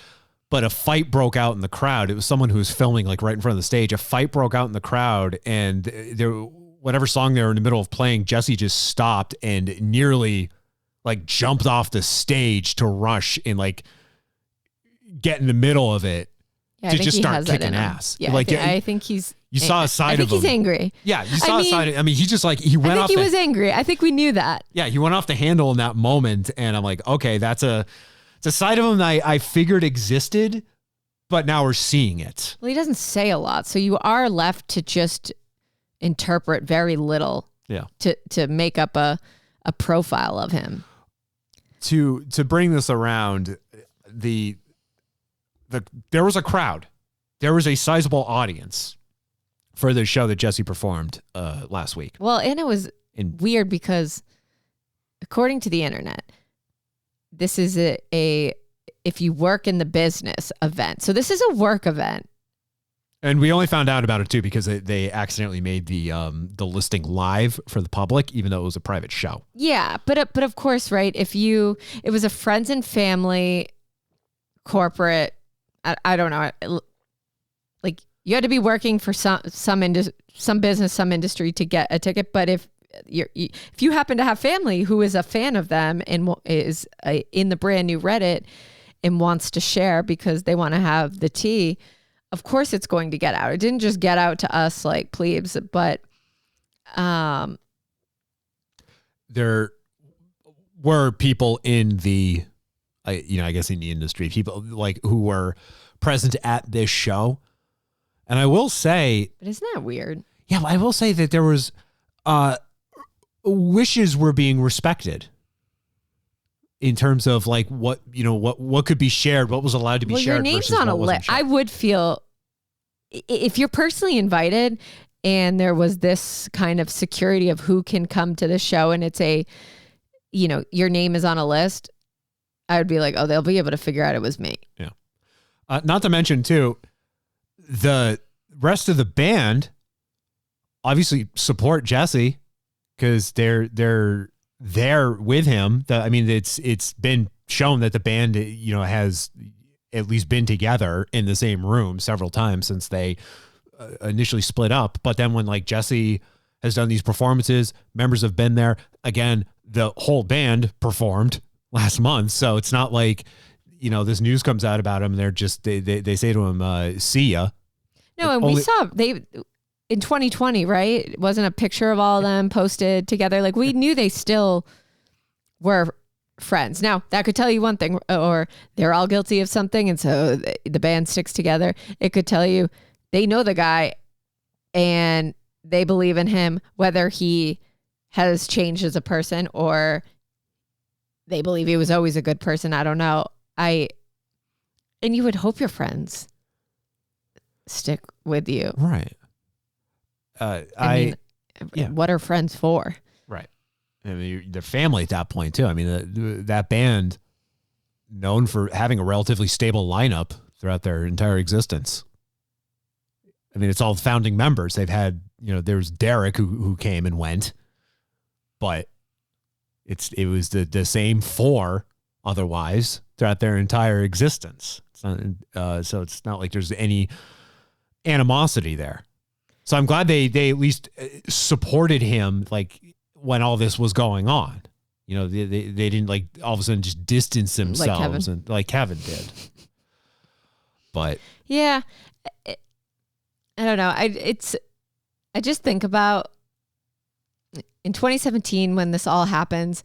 but a fight broke out in the crowd. It was someone who was filming like right in front of the stage. A fight broke out in the crowd, and whatever song they were in the middle of playing, Jesse just stopped and nearly like jumped off the stage to rush and like get in the middle of it to just start kicking ass. Yeah, like I think he's. You saw a side of him. I think he's angry. Yeah, you saw a side. He just like he went off. I think he was angry. I think we knew that. Yeah, he went off the handle in that moment, and I'm like, okay, it's a side of him that I figured existed, but now we're seeing it. Well, he doesn't say a lot, so you are left to just interpret very little. Yeah. To make up a profile of him. To bring this around, there was a crowd. There was a sizable audience for the show that Jesse performed last week. Well, and it was weird because according to the internet, this is a if you work in the business event. So this is a work event. And we only found out about it too because they accidentally made the listing live for the public, even though it was a private show. Yeah, but of course, right? It was a friends and family corporate. I don't know. Like you had to be working for some business, some industry to get a ticket. But if you happen to have family who is a fan of them and is in the Brand New Reddit and wants to share because they want to have the tea, of course it's going to get out. It didn't just get out to us like plebes, but there were people in the, I guess in the industry, people like who were present at this show. And I will say, but isn't that weird? Yeah, I will say that there was wishes were being respected in terms of like what could be shared, what was allowed to be shared. Your name's on a list. I would feel if you're personally invited and there was this kind of security of who can come to the show and it's your name is on a list, I would be like, oh, they'll be able to figure out it was me. Yeah. Not to mention too, the rest of the band obviously support Jesse because they're there with him. It's been shown that the band, has at least been together in the same room several times since they initially split up. But then when like Jesse has done these performances, members have been there. Again, the whole band performed last month. So it's not like, this news comes out about him. They're just, they say to him, see ya. No, and we saw in 2020, right? It wasn't a picture of all of them posted together. Like we knew they still were friends. Now that could tell you one thing, or they're all guilty of something. And so the band sticks together. It could tell you they know the guy and they believe in him, whether he has changed as a person or they believe he was always a good person. I don't know. And you would hope your friends stick with you. Right. What are friends for? Right. I mean, they're family at that point too. I mean, that band known for having a relatively stable lineup throughout their entire existence. I mean, it's all founding members. They've had, there's Derek who came and went, but it was the same four otherwise throughout their entire existence. It's not, so it's not like there's any animosity there. So I'm glad they at least supported him like when all this was going on. They didn't like all of a sudden just distance themselves like Kevin did. But yeah, I don't know. I just think about in 2017, when this all happens,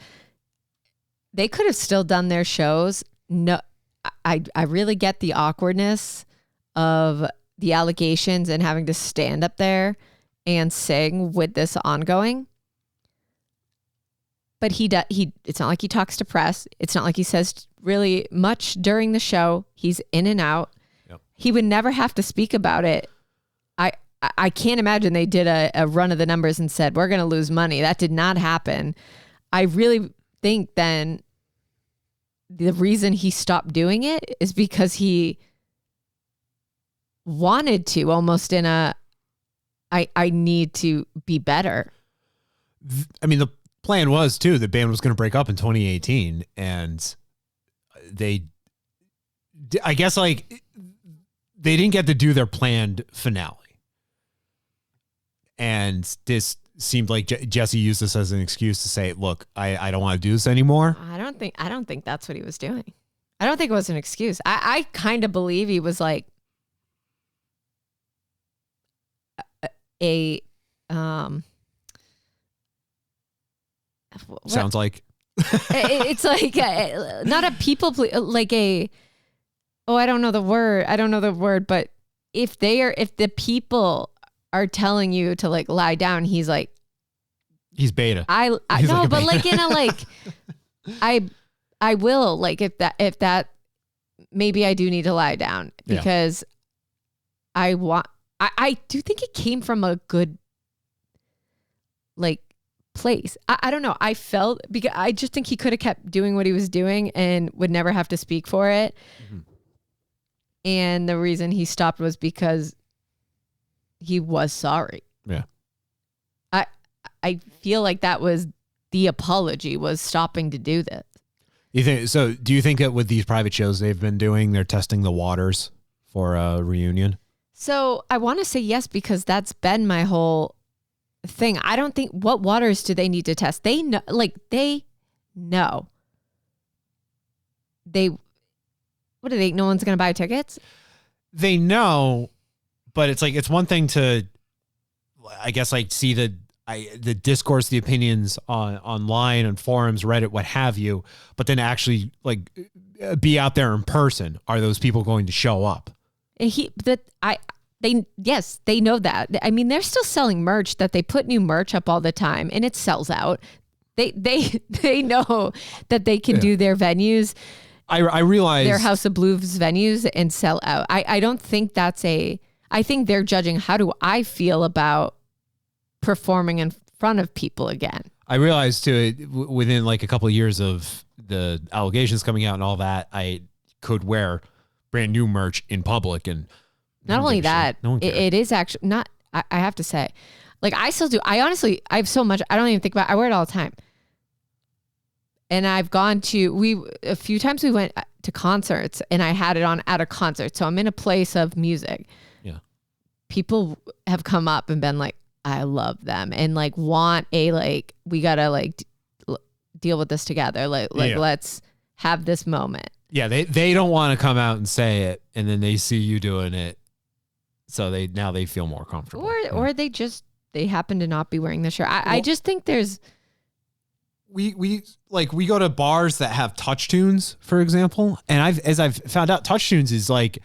they could have still done their shows. No, I really get the awkwardness of the allegations and having to stand up there and sing with this ongoing. But it's not like he talks to press. It's not like he says really much during the show. He's in and out. Yep. He would never have to speak about it. I can't imagine they did a run of the numbers and said, we're going to lose money. That did not happen. I really think then the reason he stopped doing it is because he wanted to, almost in a, I need to be better. I mean, the plan was too, the band was going to break up in 2018, and I guess like they didn't get to do their planned finale. And this seemed like Jesse used this as an excuse to say, look, I don't want to do this anymore. I don't think that's what he was doing. I don't think it was an excuse. I kind of believe he was like sounds like it's like not a people like a, I don't know the word, but if the people are telling you to like lie down, he's like, he's beta. I He's no, like a but beta. like in a like I will, like if that maybe I do need to lie down because I do think it came from a good like place. I don't know. I felt, because I just think he could have kept doing what he was doing and would never have to speak for it. Mm-hmm. And the reason he stopped was because he was sorry. Yeah. I feel like that was the apology, was stopping to do this. You think so? Do you think that with these private shows they've been doing, they're testing the waters for a reunion? So I want to say yes, because that's been my whole thing. I don't think, what waters do they need to test? They know, like they know. What do they, no one's going to buy tickets? They know, but it's like, it's one thing to, I guess, like see the discourse, the opinions online and forums, Reddit, what have you, but then actually like be out there in person. Are those people going to show up? They know that. I mean, they're still selling merch, that they put new merch up all the time and it sells out. They know that they can do their venues. I realize their House of Blues venues and sell out. I don't think I think they're judging, how do I feel about performing in front of people again? I realized too, within like a couple of years of the allegations coming out and all that, I could wear brand new merch in public, and not only that, it is actually not, I have to say, like I still do. I have so much, I don't even think about it. I wear it all the time. And I've gone to, a few times we went to concerts and I had it on at a concert. So I'm in a place of music. Yeah. People have come up and been like, I love them, and like want like, we gotta like deal with this together. Let's have this moment. Yeah. They don't want to come out and say it, and then they see you doing it. So they feel more comfortable. Or they happen to not be wearing the shirt. I just think there's, we go to bars that have touch tunes, for example. And I've found out, touch tunes is like,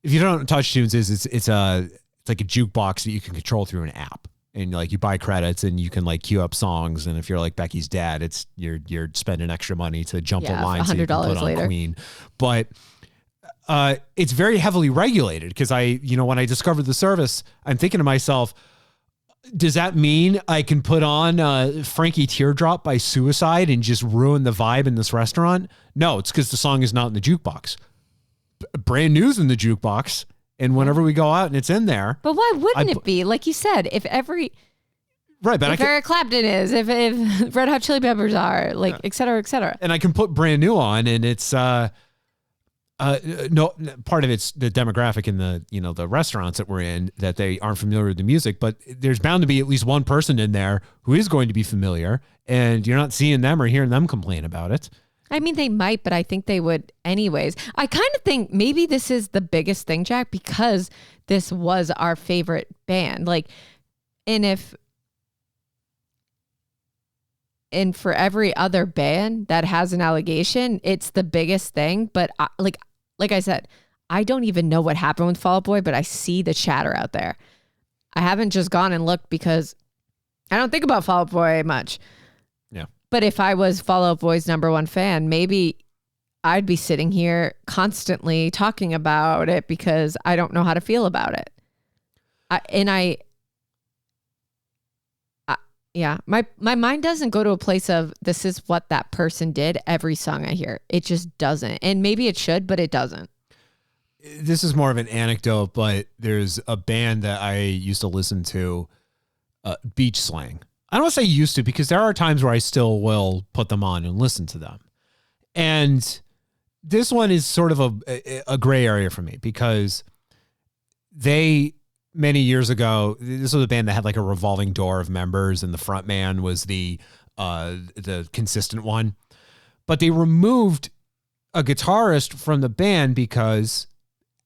if you don't know what touch tunes is, it's like a jukebox that you can control through an app, and like you buy credits and you can like queue up songs. And if you're like Becky's dad, it's you're spending extra money to jump a line so you can put on later. Queen. But it's very heavily regulated, because when I discovered the service, I'm thinking to myself, does that mean I can put on Frankie Teardrop by Suicide and just ruin the vibe in this restaurant? No, it's because the song is not in the jukebox. Brand new's in the jukebox. And whenever we go out and it's in there. But why wouldn't it be? Like you said, if Eric Clapton is, if Red Hot Chili Peppers are, like, et cetera, et cetera. And I can put brand new on, and it's no, part of it's the demographic in the restaurants that we're in, that they aren't familiar with the music, but there's bound to be at least one person in there who is going to be familiar, and you're not seeing them or hearing them complain about it. I mean, they might, but I think they would anyways. I kind of think maybe this is the biggest thing, Jack, because this was our favorite band. Like, and if and for every other band that has an allegation, it's the biggest thing. But like I said, I don't even know what happened with Fall Out Boy, but I see the chatter out there. I haven't just gone and looked because I don't think about Fall Out Boy much. Yeah. But if I was Fall Out Boy's #1 fan, maybe I'd be sitting here constantly talking about it because I don't know how to feel about it. My mind doesn't go to a place of this is what that person did every song I hear. It just doesn't. And maybe it should, but it doesn't. This is more of an anecdote, but there's a band that I used to listen to, Beach Slang. I don't want to say used to because there are times where I still will put them on and listen to them. And this one is sort of a gray area for me because many years ago, this was a band that had like a revolving door of members and the front man was the consistent one. But they removed a guitarist from the band because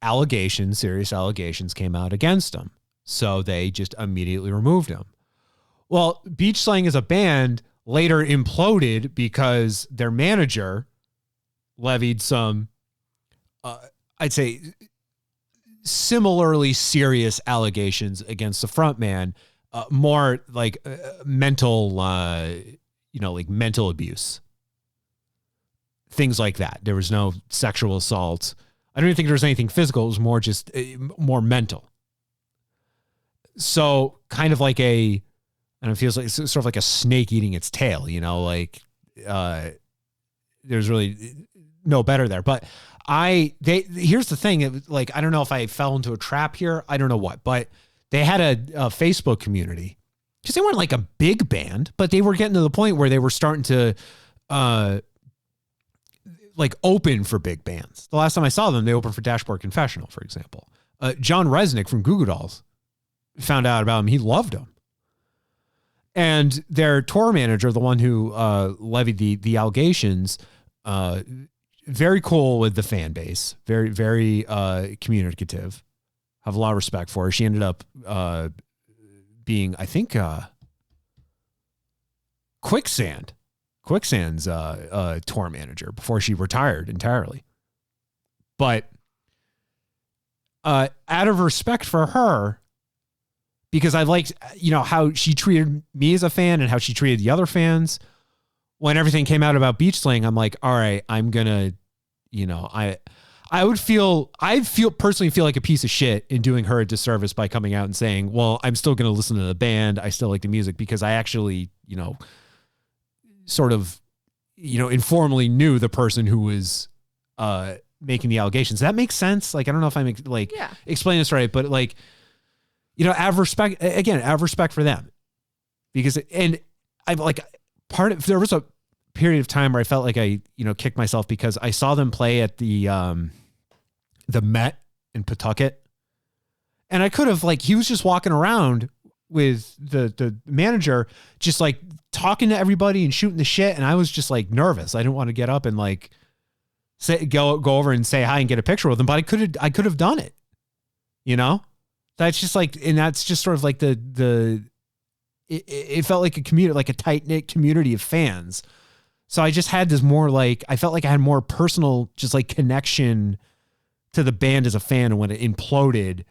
serious allegations came out against him. So they just immediately removed him. Well, Beach Slang as a band later imploded because their manager levied some, I'd say, similarly serious allegations against the frontman, more like mental abuse, things like that. There was no sexual assault. I don't even think there was anything physical. It was more just more mental. So kind of like it feels like it's sort of like a snake eating its tail, there's really no better there. But here's the thing. Like, I don't know if I fell into a trap here. I don't know what, but they had a Facebook community because they weren't like a big band, but they were getting to the point where they were starting to, like open for big bands. The last time I saw them, they opened for Dashboard Confessional, for example. John Resnick from Goo Goo Dolls found out about him. He loved him. And their tour manager, the one who levied the allegations, very cool with the fan base, very, very communicative. Have a lot of respect for her. She ended up being, I think, Quicksand's tour manager before she retired entirely. But out of respect for her, because I liked, how she treated me as a fan and how she treated the other fans. When everything came out about Beach Slang, I'm like, all right, I'm gonna, I'd personally feel like a piece of shit in doing her a disservice by coming out and saying, well, I'm still gonna listen to the band. I still like the music because I actually, sort of, informally knew the person who was making the allegations. That makes sense. Like, I don't know if I'm explaining this right, but like, have respect for them because, and I'm like there was a period of time where I felt like I, kicked myself because I saw them play at the Met in Pawtucket, and I could have he was just walking around with the manager, just like talking to everybody and shooting the shit. And I was just like nervous. I didn't want to get up and go over and say hi and get a picture with them, but I could have done it, That's just and that's just sort of like it felt like a community, like a tight knit community of fans. So I just had this more I felt like I had more personal, just connection to the band as a fan. And when it imploded,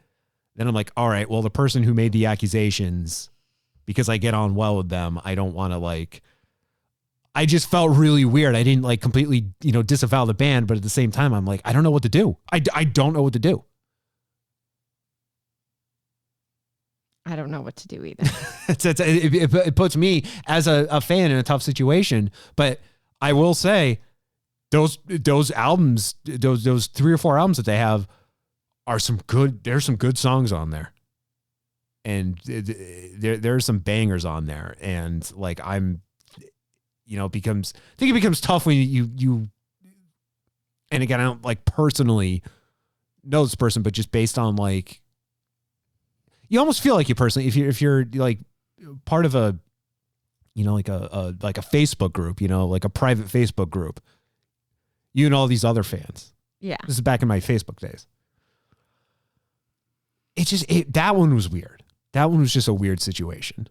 then I'm like, all right, well, the person who made the accusations, because I get on well with them, I don't want to I just felt really weird. I didn't completely, disavow the band, but at the same time, I'm like, I don't know what to do. I don't know what to do. I don't know what to do either. It puts me as a fan in a tough situation, but I will say those albums, those 3 or 4 albums that they have there's some good songs on there. And there's some bangers on there. And I think it becomes tough when you, and again, I don't personally know this person, but just based on you almost feel like you personally, if you're part of a, a Facebook group, like a private Facebook group, and all these other fans. Yeah. This is back in my Facebook days. That one was weird. That one was just a weird situation.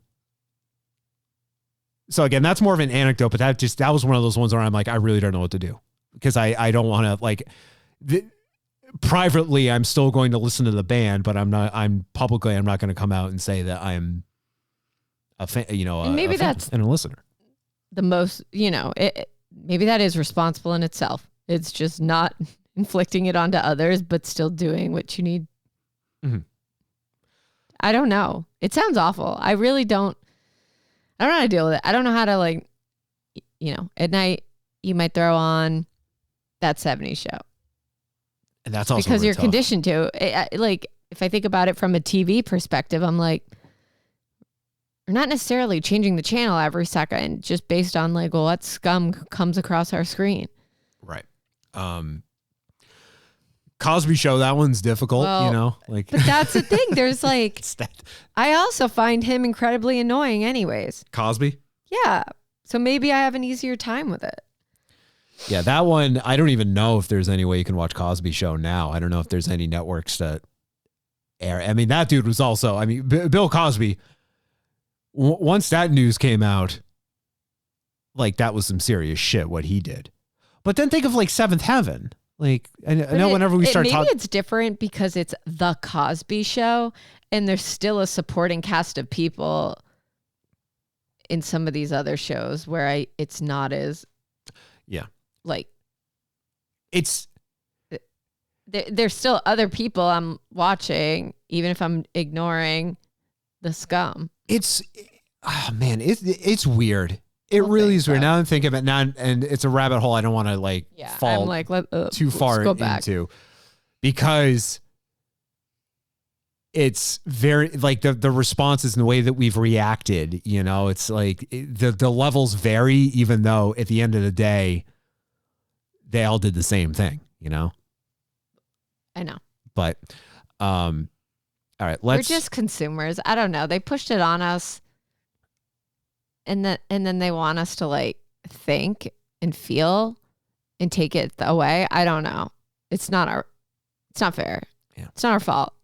So again, that's more of an anecdote, but that was one of those ones where I'm like, I really don't know what to do because I don't want to like privately, I'm still going to listen to the band, but I'm not going to come out and say that I'm a fan, and maybe that's and a listener. The most, maybe that is responsible in itself. It's just not inflicting it onto others, but still doing what you need. Mm-hmm. I don't know. It sounds awful. I really don't. I don't know how to deal with it. I don't know how to at night you might throw on that 70s show. And that's also because really you're tough. conditioned to. If I think about it from a TV perspective, I'm like, we're not necessarily changing the channel every second, just based on what scum comes across our screen. Right. Cosby Show, that one's difficult, But that's the thing. There's I also find him incredibly annoying anyways. Cosby? Yeah. So maybe I have an easier time with it. Yeah, that one, I don't even know if there's any way you can watch Cosby Show now. I don't know if there's any networks that air. I mean, that dude was also, Bill Cosby, once that news came out, that was some serious shit what he did. But then think of Seventh Heaven. I know whenever we start talking. Maybe it's different because it's The Cosby Show and there's still a supporting cast of people in some of these other shows where it's not as. Yeah. It's. There's still other people I'm watching, even if I'm ignoring the scum. It's weird. It really is weird. Now I'm thinking about it now, and it's a rabbit hole I don't want to fall too far into because it's very the responses and the way that we've reacted, it's the levels vary, even though at the end of the day, they all did the same thing, I know. But, all right, we're just consumers. I don't know. They pushed it on us. And then they want us to think and feel and take it away. I don't know. It's not fair. Yeah. It's not our fault.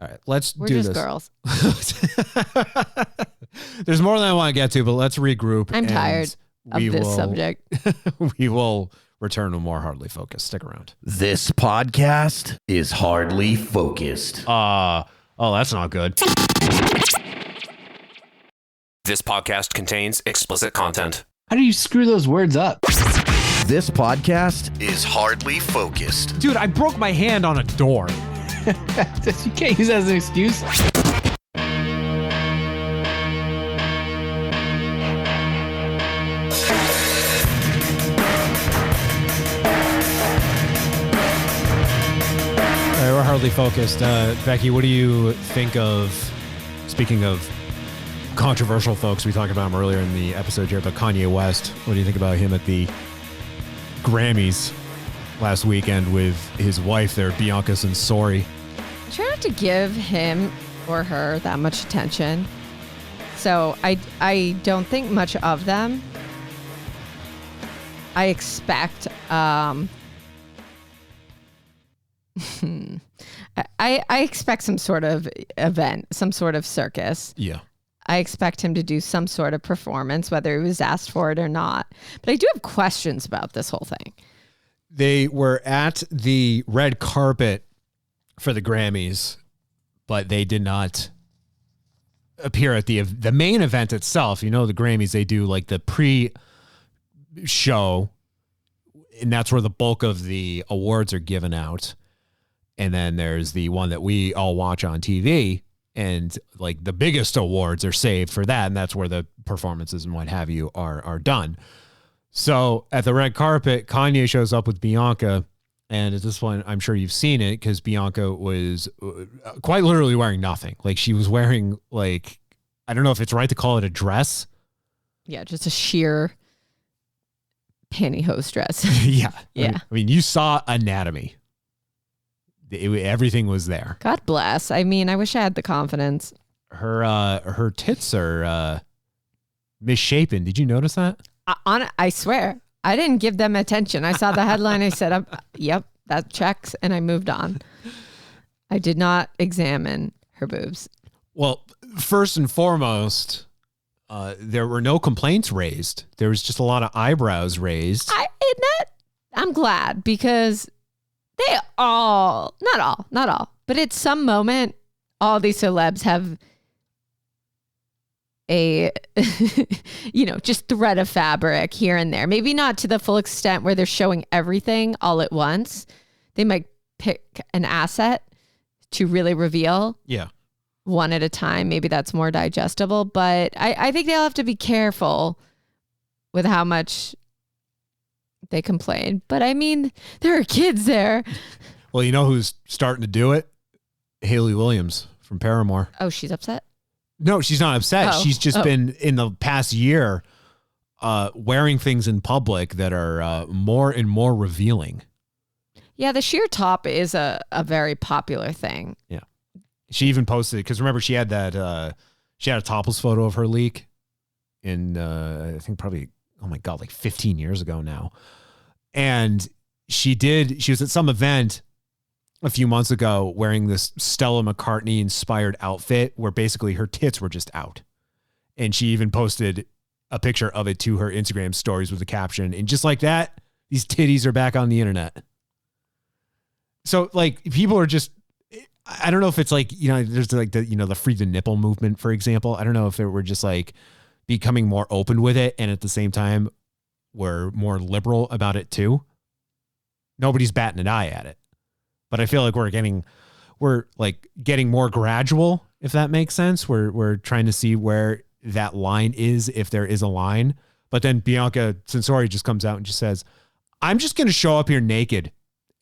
All right, we're do this. We're just girls. There's more than I want to get to, but let's regroup. I'm tired of this subject. We will return to more Hardly Focused. Stick around. This podcast is Hardly Focused. Oh, that's not good. This podcast contains explicit content. How do you screw those words up? This podcast is Hardly Focused. Dude, I broke my hand on a door. You can't use that as an excuse. All right, we're Hardly Focused. Becky, what do you think of, speaking of controversial folks, we talked about him earlier in the episode here, but Kanye West, what do you think about him at the Grammys last weekend with his wife there, Bianca Censori? Try not to give him or her that much attention. So I don't think much of them. I expect I expect some sort of event, some sort of circus. Yeah. I expect him to do some sort of performance, whether he was asked for it or not. But I do have questions about this whole thing. They were at the red carpet for the Grammys, but they did not appear at the main event itself. The Grammys, they do the pre-show, and that's where the bulk of the awards are given out. And then there's the one that we all watch on TV. And the biggest awards are saved for that. And that's where the performances and what have you are done. So at the red carpet, Kanye shows up with Bianca. And at this point, I'm sure you've seen it because Bianca was quite literally wearing nothing. She was wearing I don't know if it's right to call it a dress. Yeah, just a sheer pantyhose dress. Yeah. Yeah. I mean, you saw anatomy. Everything was there. God bless. I wish I had the confidence. Her tits are misshapen. Did you notice that? I swear, I didn't give them attention. I saw the headline. I said, "Yep, that checks," and I moved on. I did not examine her boobs. Well, first and foremost, there were no complaints raised. There was just a lot of eyebrows raised. I'm glad because they all, not all, but at some moment, all these celebs have a, just thread of fabric here and there. Maybe not to the full extent where they're showing everything all at once. They might pick an asset to really reveal. Yeah. One at a time. Maybe that's more digestible, but I think they'll have to be careful with how much they complain. But I mean, there are kids there. Well, you know who's starting to do it? Hayley Williams from Paramore. Oh, she's upset? No, she's not upset. Oh. She's just been in the past year wearing things in public that are more and more revealing. Yeah, the sheer top is a very popular thing. Yeah. She even posted, because remember she had that, she had a topless photo of her leak in, I think probably, oh my God, like 15 years ago now. And she was at some event a few months ago wearing this Stella McCartney inspired outfit where basically her tits were just out. And she even posted a picture of it to her Instagram stories with the caption, and just like that, these titties are back on the internet. So like people are just, I don't know if it's like, there's like the free the nipple movement, for example. I don't know if we're just like becoming more open with it. And at the same time, we're more liberal about it too. Nobody's batting an eye at it. But I feel like we're getting more gradual, if that makes sense. We're trying to see where that line is, if there is a line. But then Bianca Censori just comes out and just says, I'm just going to show up here naked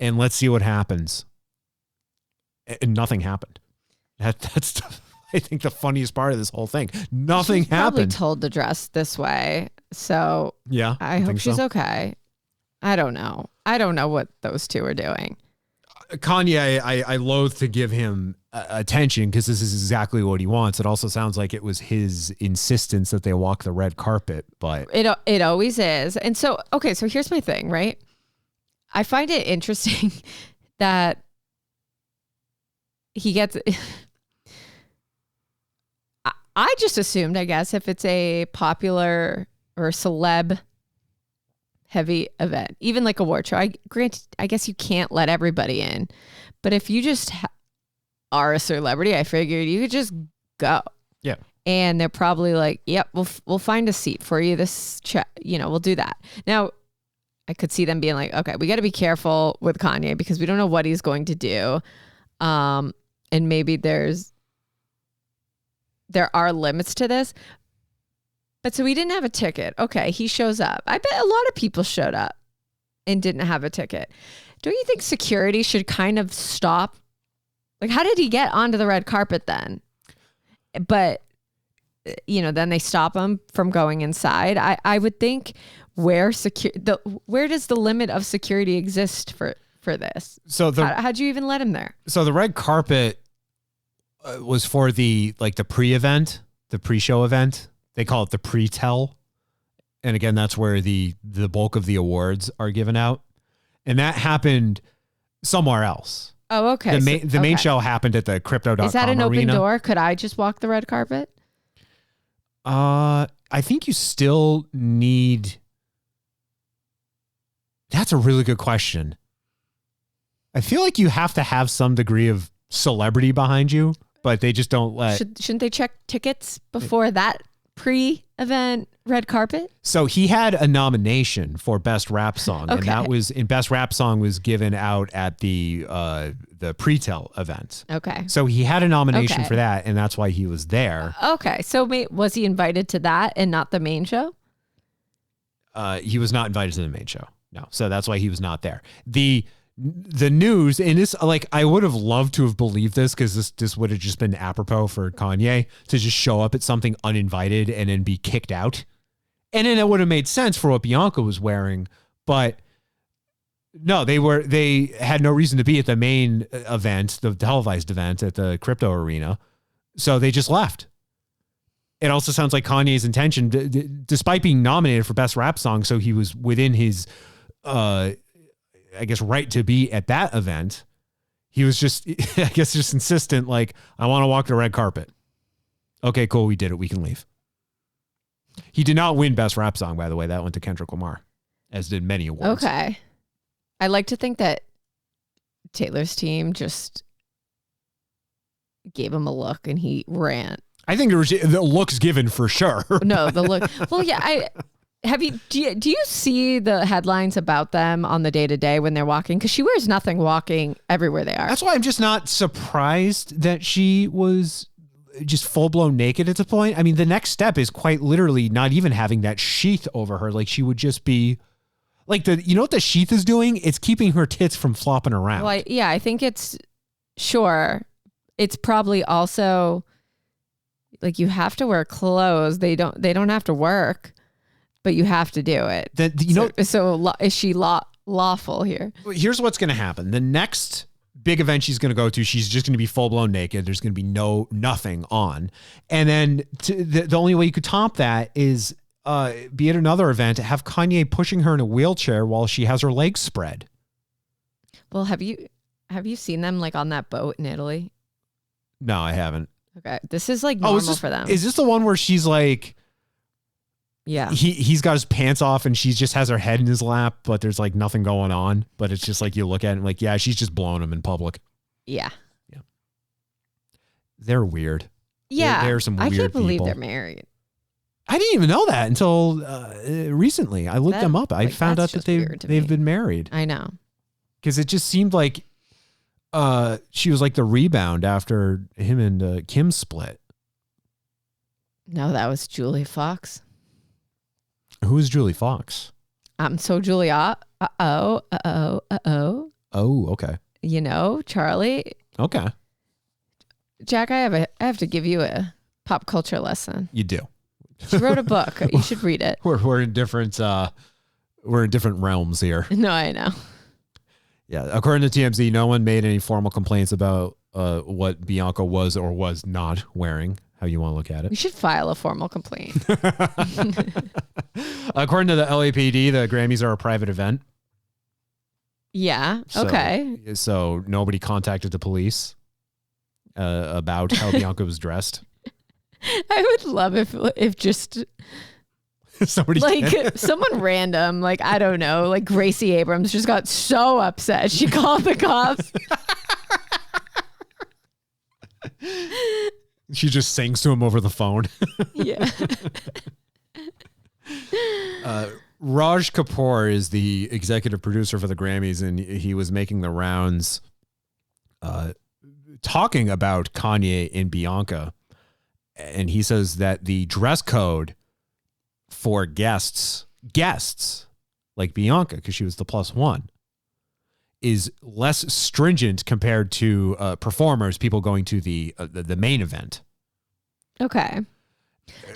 and let's see what happens. And nothing happened. That's I think the funniest part of this whole thing. Nothing happened. Probably told to dress this way. So yeah, I hope she's okay. I don't know. I don't know what those two are doing. Kanye, I loathe to give him attention because this is exactly what he wants. It also sounds like it was his insistence that they walk the red carpet, but it always is. And so, okay, so here's my thing, right? I find it interesting that he gets, I just assumed, I guess, if it's a popular or celeb heavy event, even like a award show, I guess you can't let everybody in, but if you just are a celebrity, I figured you could just go. Yeah. And they're probably like, yep, we'll find a seat for you. We'll do that. Now, I could see them being like, okay, we got to be careful with Kanye because we don't know what he's going to do. And maybe there are limits to this. But so he didn't have a ticket. Okay, he shows up. I bet a lot of people showed up and didn't have a ticket. Don't you think security should kind of stop? Like, how did he get onto the red carpet then? But, then they stop him from going inside. I would think where does the limit of security exist for this? So how'd you even let him there? So the red carpet was for the pre-event, the pre-show event. They call it the pre-tell. And again, that's where the bulk of the awards are given out. And that happened somewhere else. Oh, okay. The main show happened at the crypto.com. Is that an arena. open door? Could I just walk the red carpet? I think you still need. That's a really good question. I feel like you have to have some degree of celebrity behind you, but they just don't let. Shouldn't they check tickets before that pre-event red carpet? So he had a nomination for Best Rap Song, okay. And that was in Best Rap Song was given out at the pre-tell event. Okay. So he had a nomination for that, and that's why he was there. Okay. So was he invited to that and not the main show? He was not invited to the main show. No. So that's why he was not there. The news, and this, like, I would have loved to have believed this because this would have just been apropos for Kanye to just show up at something uninvited and then be kicked out. And then it would have made sense for what Bianca was wearing. But no, they had no reason to be at the main event, the televised event at the crypto arena. So they just left. It also sounds like Kanye's intention, despite being nominated for Best Rap Song, so he was within his I guess, right to be at that event. He was just, I guess, just insistent, like, I want to walk the red carpet. Okay, cool. We did it. We can leave. He did not win Best Rap Song, by the way. That went to Kendrick Lamar, as did many awards. Okay. I like to think that Taylor's team just gave him a look and he ran. I think there was the looks given for sure. No, the look. Well, yeah. Do you see the headlines about them on the day to day when they're walking? Because she wears nothing walking everywhere they are. That's why I'm just not surprised that she was just full blown naked at the point. I mean, the next step is quite literally not even having that sheath over her. Like she would just be like you know what the sheath is doing? It's keeping her tits from flopping around. Well, I think it's It's probably also like you have to wear clothes. They don't have to work. But you have to do it. So is she lawful here? Here's what's going to happen. The next big event she's going to go to, she's just going to be full blown naked. There's going to be nothing on. And then the only way you could top that is be at another event, have Kanye pushing her in a wheelchair while she has her legs spread. Well, have you seen them like on that boat in Italy? No, I haven't. Okay. This is like normal for them. Is this the one where she's like, yeah, he's got his pants off and she just has her head in his lap, but there's like nothing going on. But it's just like you look at it like, yeah, she's just blowing him in public. Yeah. They're weird. Yeah. They're some weird people. I can't believe they're married. I didn't even know that until recently. I looked them up. I found out that they've been married. I know. Because it just seemed like she was like the rebound after him and Kim split. No, that was Julie Fox. Who is Julie Fox? So Julia. Oh, okay. You know, Charlie. Okay. Jack, I have to give you a pop culture lesson. You do. She wrote a book. You should read it. We're in different realms here. No, I know. Yeah, according to TMZ, no one made any formal complaints about what Bianca was or was not wearing. How you want to look at it? We should file a formal complaint. According to the LAPD, the Grammys are a private event. Yeah. Okay. So nobody contacted the police about how Bianca was dressed. I would love if just somebody like someone random, like I don't know, like Gracie Abrams just got so upset she called the cops. She just sings to him over the phone. Yeah. Raj Kapoor is the executive producer for the Grammys, and he was making the rounds talking about Kanye and Bianca. And he says that the dress code for guests like Bianca, because she was the +1, is less stringent compared to performers, people going to the main event. Okay.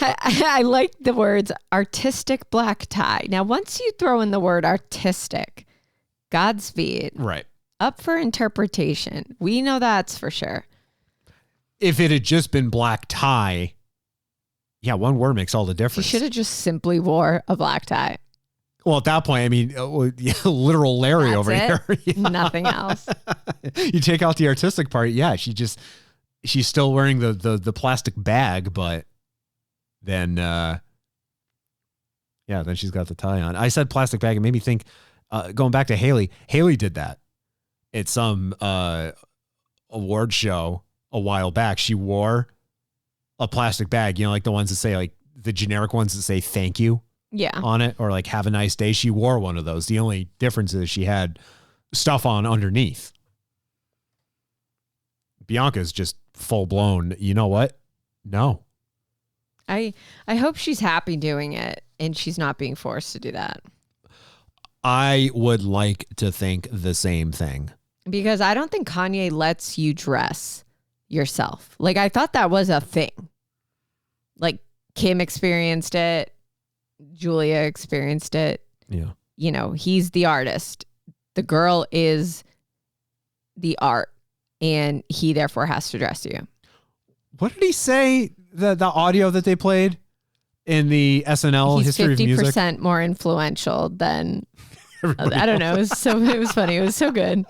I like the words artistic black tie. Now, once you throw in the word artistic, Godspeed. Right. Up for interpretation. We know that's for sure. If it had just been black tie, yeah, one word makes all the difference. She should have just simply wore a black tie. Well, at that point, I mean, literal Larry That's over it? here. Yeah. Nothing else. You take out the artistic part. Yeah, she's still wearing the plastic bag, but then, then she's got the tie on. I said plastic bag. It made me think, going back to Haley. Haley did that at some award show a while back. She wore a plastic bag, like the ones that say, like the generic ones that say thank you. Yeah. On it, or like have a nice day. She wore one of those. The only difference is she had stuff on underneath. Bianca's just full blown. You know what? No. I hope she's happy doing it and she's not being forced to do that. I would like to think the same thing. Because I don't think Kanye lets you dress yourself. Like, I thought that was a thing. Like, Kim experienced it. Julia experienced it. Yeah. He's the artist. The girl is the art. And he therefore has to dress you. What did he say? The audio that they played in the SNL History of Music? He's 50% more influential than... I don't know. It was funny. It was so good.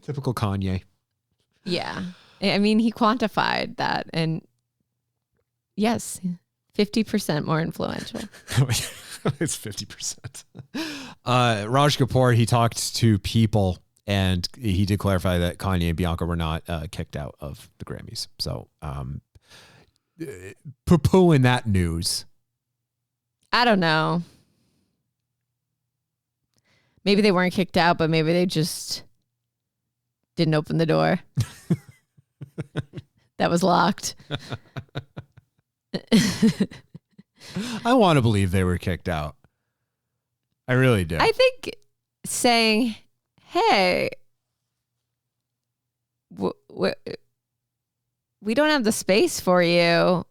Typical Kanye. Yeah. I mean, he quantified that. And yes, 50% more influential. It's 50%. Raj Kapoor, he talked to People, and he did clarify that Kanye and Bianca were not kicked out of the Grammys. So, poo-pooing that news. I don't know. Maybe they weren't kicked out, but maybe they just didn't open the door. That was locked. I want to believe they were kicked out. I really do. I think saying, hey, we don't have the space for you.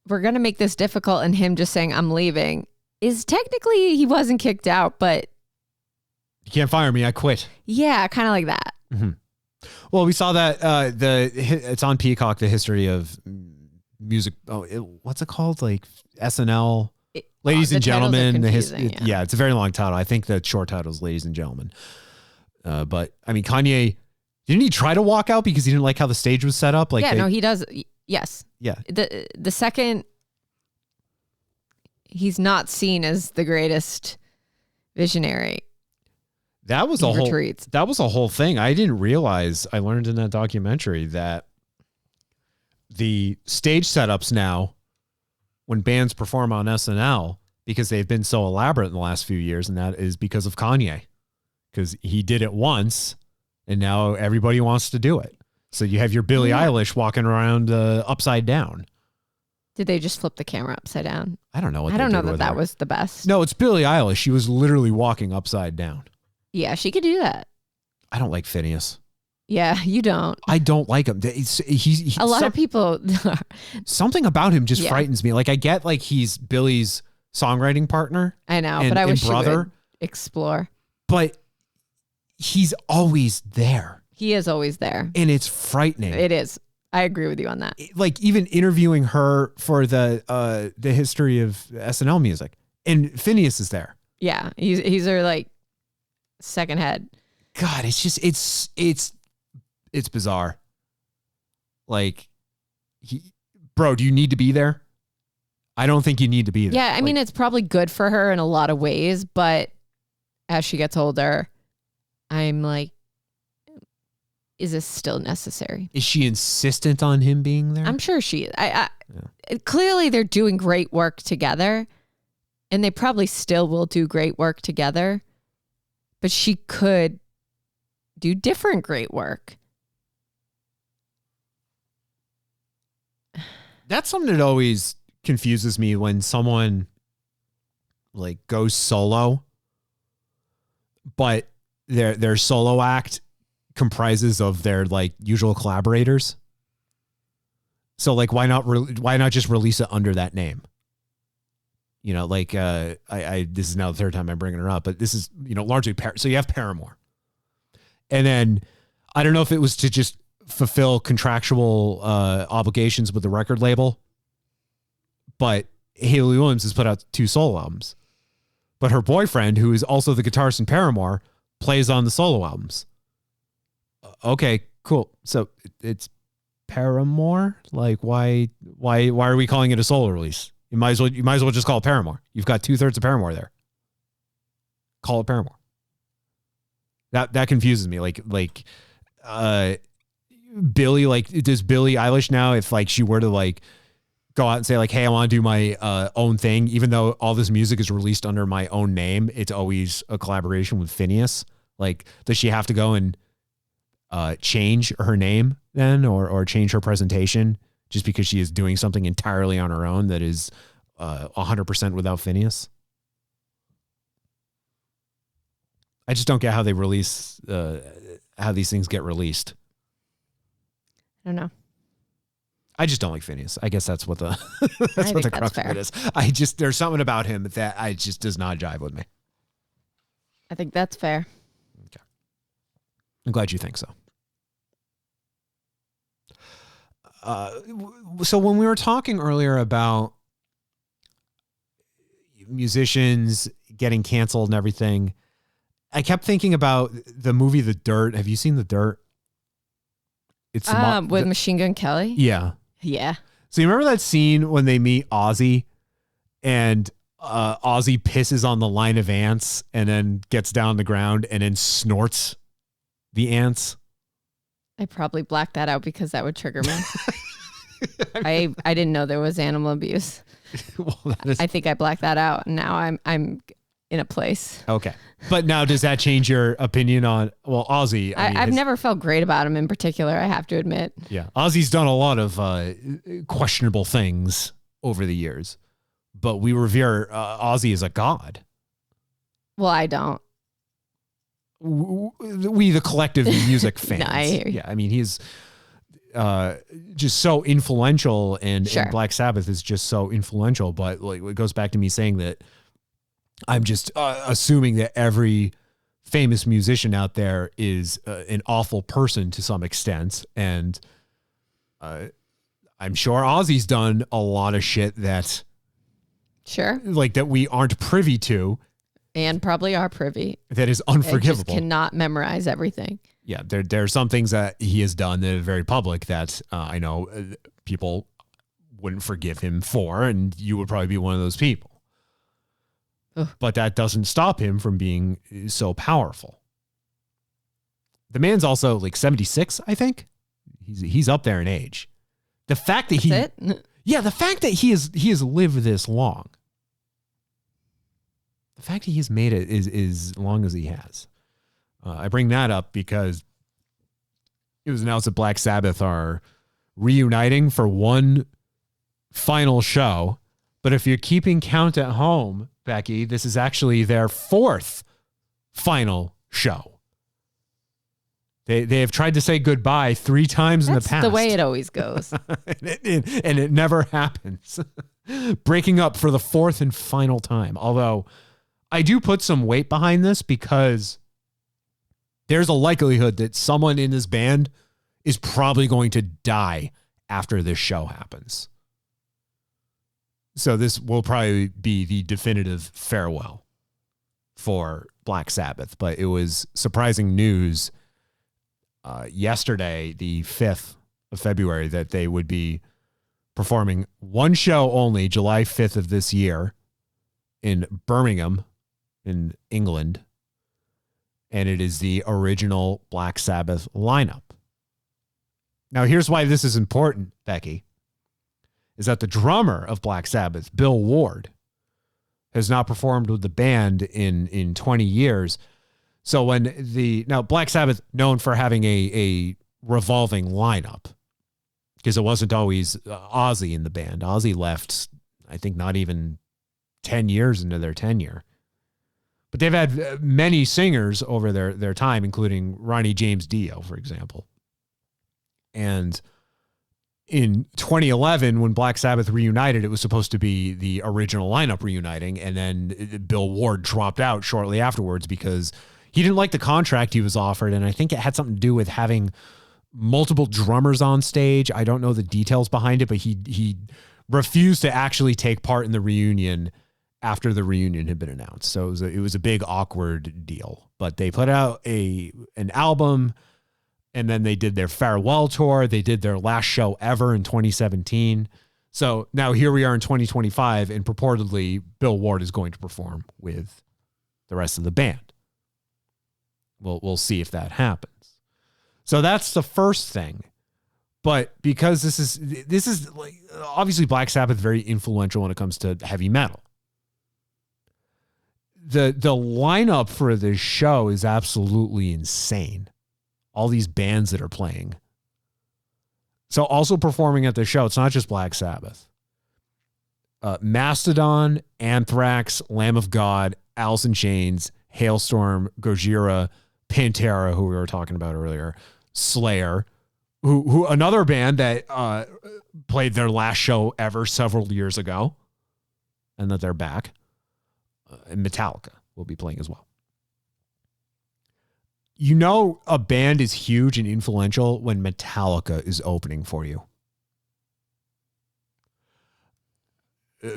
We're going to make this difficult. And him just saying, I'm leaving, is technically he wasn't kicked out, but you can't fire me. I quit. Yeah, kind of like that. Mm-hmm. Well, we saw that it's on Peacock, the history of music. What's it called? Like SNL, Ladies and Gentlemen. Yeah, it's a very long title. I think the short title is Ladies and Gentlemen. But I mean, Kanye, didn't he try to walk out because he didn't like how the stage was set up? Like, yeah, no, he does. Yes. Yeah. The second he's not seen as the greatest visionary. That was a whole thing. I didn't realize. I learned in that documentary that the stage setups now, when bands perform on SNL, because they've been so elaborate in the last few years, and that is because of Kanye, because he did it once, and now everybody wants to do it. So you have your Billie Eilish walking around upside down. Did they just flip the camera upside down? I don't know. I don't know that was the best. No, it's Billie Eilish. She was literally walking upside down. Yeah, she could do that. I don't like Phineas. Yeah, you don't. I don't like him. He's a lot of people. Something about him just frightens me. Like, I get like he's Billie's songwriting partner. I know, but I wish brother. She would explore. But he's always there. He is always there. And it's frightening. It is. I agree with you on that. Like, even interviewing her for the history of SNL music, and Phineas is there. Yeah, he's her like second head. God, it's just it's bizarre. Like, bro, do you need to be there? I don't think you need to be there. Yeah, I mean, it's probably good for her in a lot of ways, but as she gets older, I'm like, is this still necessary? Is she insistent on him being there? I'm sure she is. Clearly, they're doing great work together, and they probably still will do great work together, but she could do different great work. That's something that always confuses me when someone like goes solo, but their solo act comprises of their like usual collaborators. So like, why not just release it under that name? You know, like this is now the third time I'm bringing her up, but this is, you know, largely so you have Paramore, and then I don't know if it was to just fulfill contractual obligations with the record label, but Hayley Williams has put out 2 solo albums, but her boyfriend, who is also the guitarist in Paramore, plays on the solo albums. Okay, cool. So it's Paramore. Like, why are we calling it a solo release? You might as well just call it Paramore. You've got 2/3 of Paramore there. Call it Paramore. That confuses me. Like Billie, like, does Billie Eilish now, if like she were to like go out and say like, hey, I want to do my own thing, even though all this music is released under my own name, it's always a collaboration with Phineas. Like, does she have to go and change her name then, or change her presentation just because she is doing something entirely on her own that is 100% without Phineas? I just don't get how they release, how these things get released. I don't know. I just don't like Phineas. I guess that's what the crux of it is. There's something about him that just does not jive with me. I think that's fair. Okay. I'm glad you think so. So when we were talking earlier about musicians getting canceled and everything, I kept thinking about the movie The Dirt. Have you seen The Dirt? It's with Machine Gun Kelly? Yeah. Yeah. So you remember that scene when they meet Ozzy and Ozzy pisses on the line of ants and then gets down on the ground and then snorts the ants? I probably blacked that out because that would trigger me. I didn't know there was animal abuse. Well, I think I blacked that out. Now I'm in a place. Okay. But now does that change your opinion on, well, Ozzy? I've never felt great about him in particular, I have to admit. Yeah. Ozzy's done a lot of questionable things over the years, but we revere Ozzy as a god. Well, I don't. We, the collective music fans. No, I hear you. Yeah. I mean, he's just so influential and Black Sabbath is just so influential, but like it goes back to me saying that I'm just assuming that every famous musician out there is an awful person to some extent. And I'm sure Ozzy's done a lot of shit that like that we aren't privy to. And probably are privy. That is unforgivable. I just cannot memorize everything. Yeah, there are some things that he has done that are very public that I know people wouldn't forgive him for, and you would probably be one of those people. Ugh. But that doesn't stop him from being so powerful. The man's also like 76, I think. He's up there in age. The fact that the fact that he has lived this long. The fact that he's made it is as long as he has. I bring that up because it was announced that Black Sabbath are reuniting for one final show. But if you're keeping count at home, Becky, this is actually their fourth final show. They have tried to say goodbye 3 times in the past. That's the way it always goes. and it never happens. Breaking up for the 4th and final time. Although I do put some weight behind this because there's a likelihood that someone in this band is probably going to die after this show happens. So this will probably be the definitive farewell for Black Sabbath. But it was surprising news yesterday, the 5th of February, that they would be performing one show only, July 5th of this year, in Birmingham, in England. And it is the original Black Sabbath lineup. Now, here's why this is important, Becky, is that the drummer of Black Sabbath, Bill Ward, has not performed with the band in 20 years. So now Black Sabbath, known for having a revolving lineup, because it wasn't always Ozzy in the band. Ozzy left, I think, not even 10 years into their tenure. But they've had many singers over their time, including Ronnie James Dio, for example. And in 2011, when Black Sabbath reunited, it was supposed to be the original lineup reuniting, and then Bill Ward dropped out shortly afterwards because he didn't like the contract he was offered, and I think it had something to do with having multiple drummers on stage. I don't know the details behind it, but he refused to actually take part in the reunion after the reunion had been announced. So it was a big awkward deal. But they put out an album, and then they did their farewell tour. They did their last show ever in 2017. So now here we are in 2025, and purportedly Bill Ward is going to perform with the rest of the band. We'll see if that happens. So that's the first thing. But because this is like, obviously Black Sabbath, very influential when it comes to heavy metal. The lineup for this show is absolutely insane. All these bands that are playing. So also performing at the show, it's not just Black Sabbath. Mastodon, Anthrax, Lamb of God, Alice in Chains, Hailstorm, Gojira, Pantera, who we were talking about earlier, Slayer, who another band that played their last show ever several years ago, and that they're back. And Metallica will be playing as well. You know a band is huge and influential when Metallica is opening for you.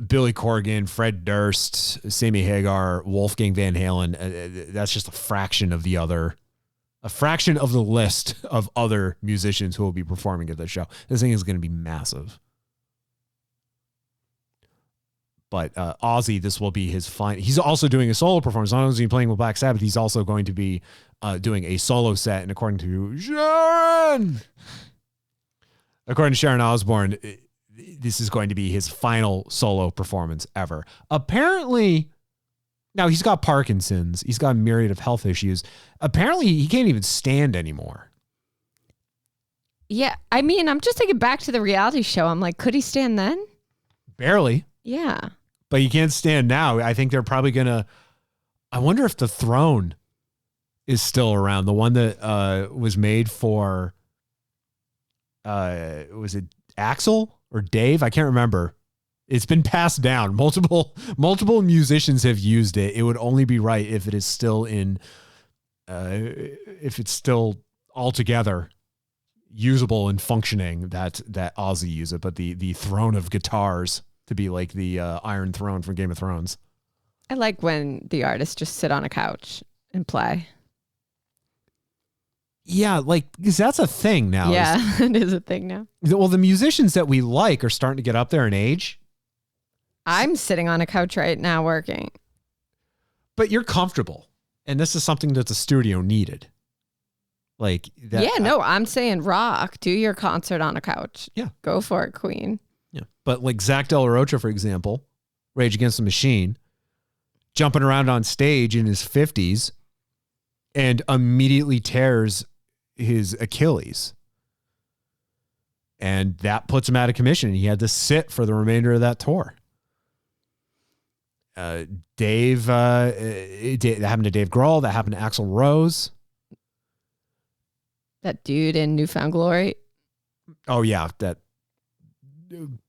Billy Corgan, Fred Durst, Sammy Hagar, Wolfgang Van Halen. That's just a fraction of the list of other musicians who will be performing at the show. This thing is going to be massive. But Ozzy, this will be his final. He's also doing a solo performance. Not only is he playing with Black Sabbath, he's also going to be doing a solo set. And according to Sharon Osbourne, this is going to be his final solo performance ever. Apparently, now he's got Parkinson's. He's got a myriad of health issues. Apparently, he can't even stand anymore. Yeah, I mean, I'm just thinking back to the reality show. I'm like, could he stand then? Barely. Yeah. But he can't stand now. I think they're probably going to... I wonder if the throne is still around. The one that was made for... was it Axel or Dave? I can't remember. It's been passed down. Multiple musicians have used it. It would only be right if it is still in... if it's still altogether usable and functioning that Ozzy use it. But the throne of guitars... to be like the Iron Throne from Game of Thrones. I like when the artists just sit on a couch and play. Yeah, like, because that's a thing now. Yeah, it is a thing now. Well, the musicians that we like are starting to get up there in age. I'm sitting on a couch right now working. But you're comfortable. And this is something that the studio needed. Like that. Yeah, no, I'm saying rock. Do your concert on a couch. Yeah. Go for it, Queen. Yeah. But like Zach De La Rocha, for example, Rage Against the Machine, jumping around on stage in his 50s and immediately tears his Achilles. And that puts him out of commission. He had to sit for the remainder of that tour. Dave, that happened to Dave Grohl. That happened to Axl Rose. That dude in Newfound Glory. Oh, yeah. That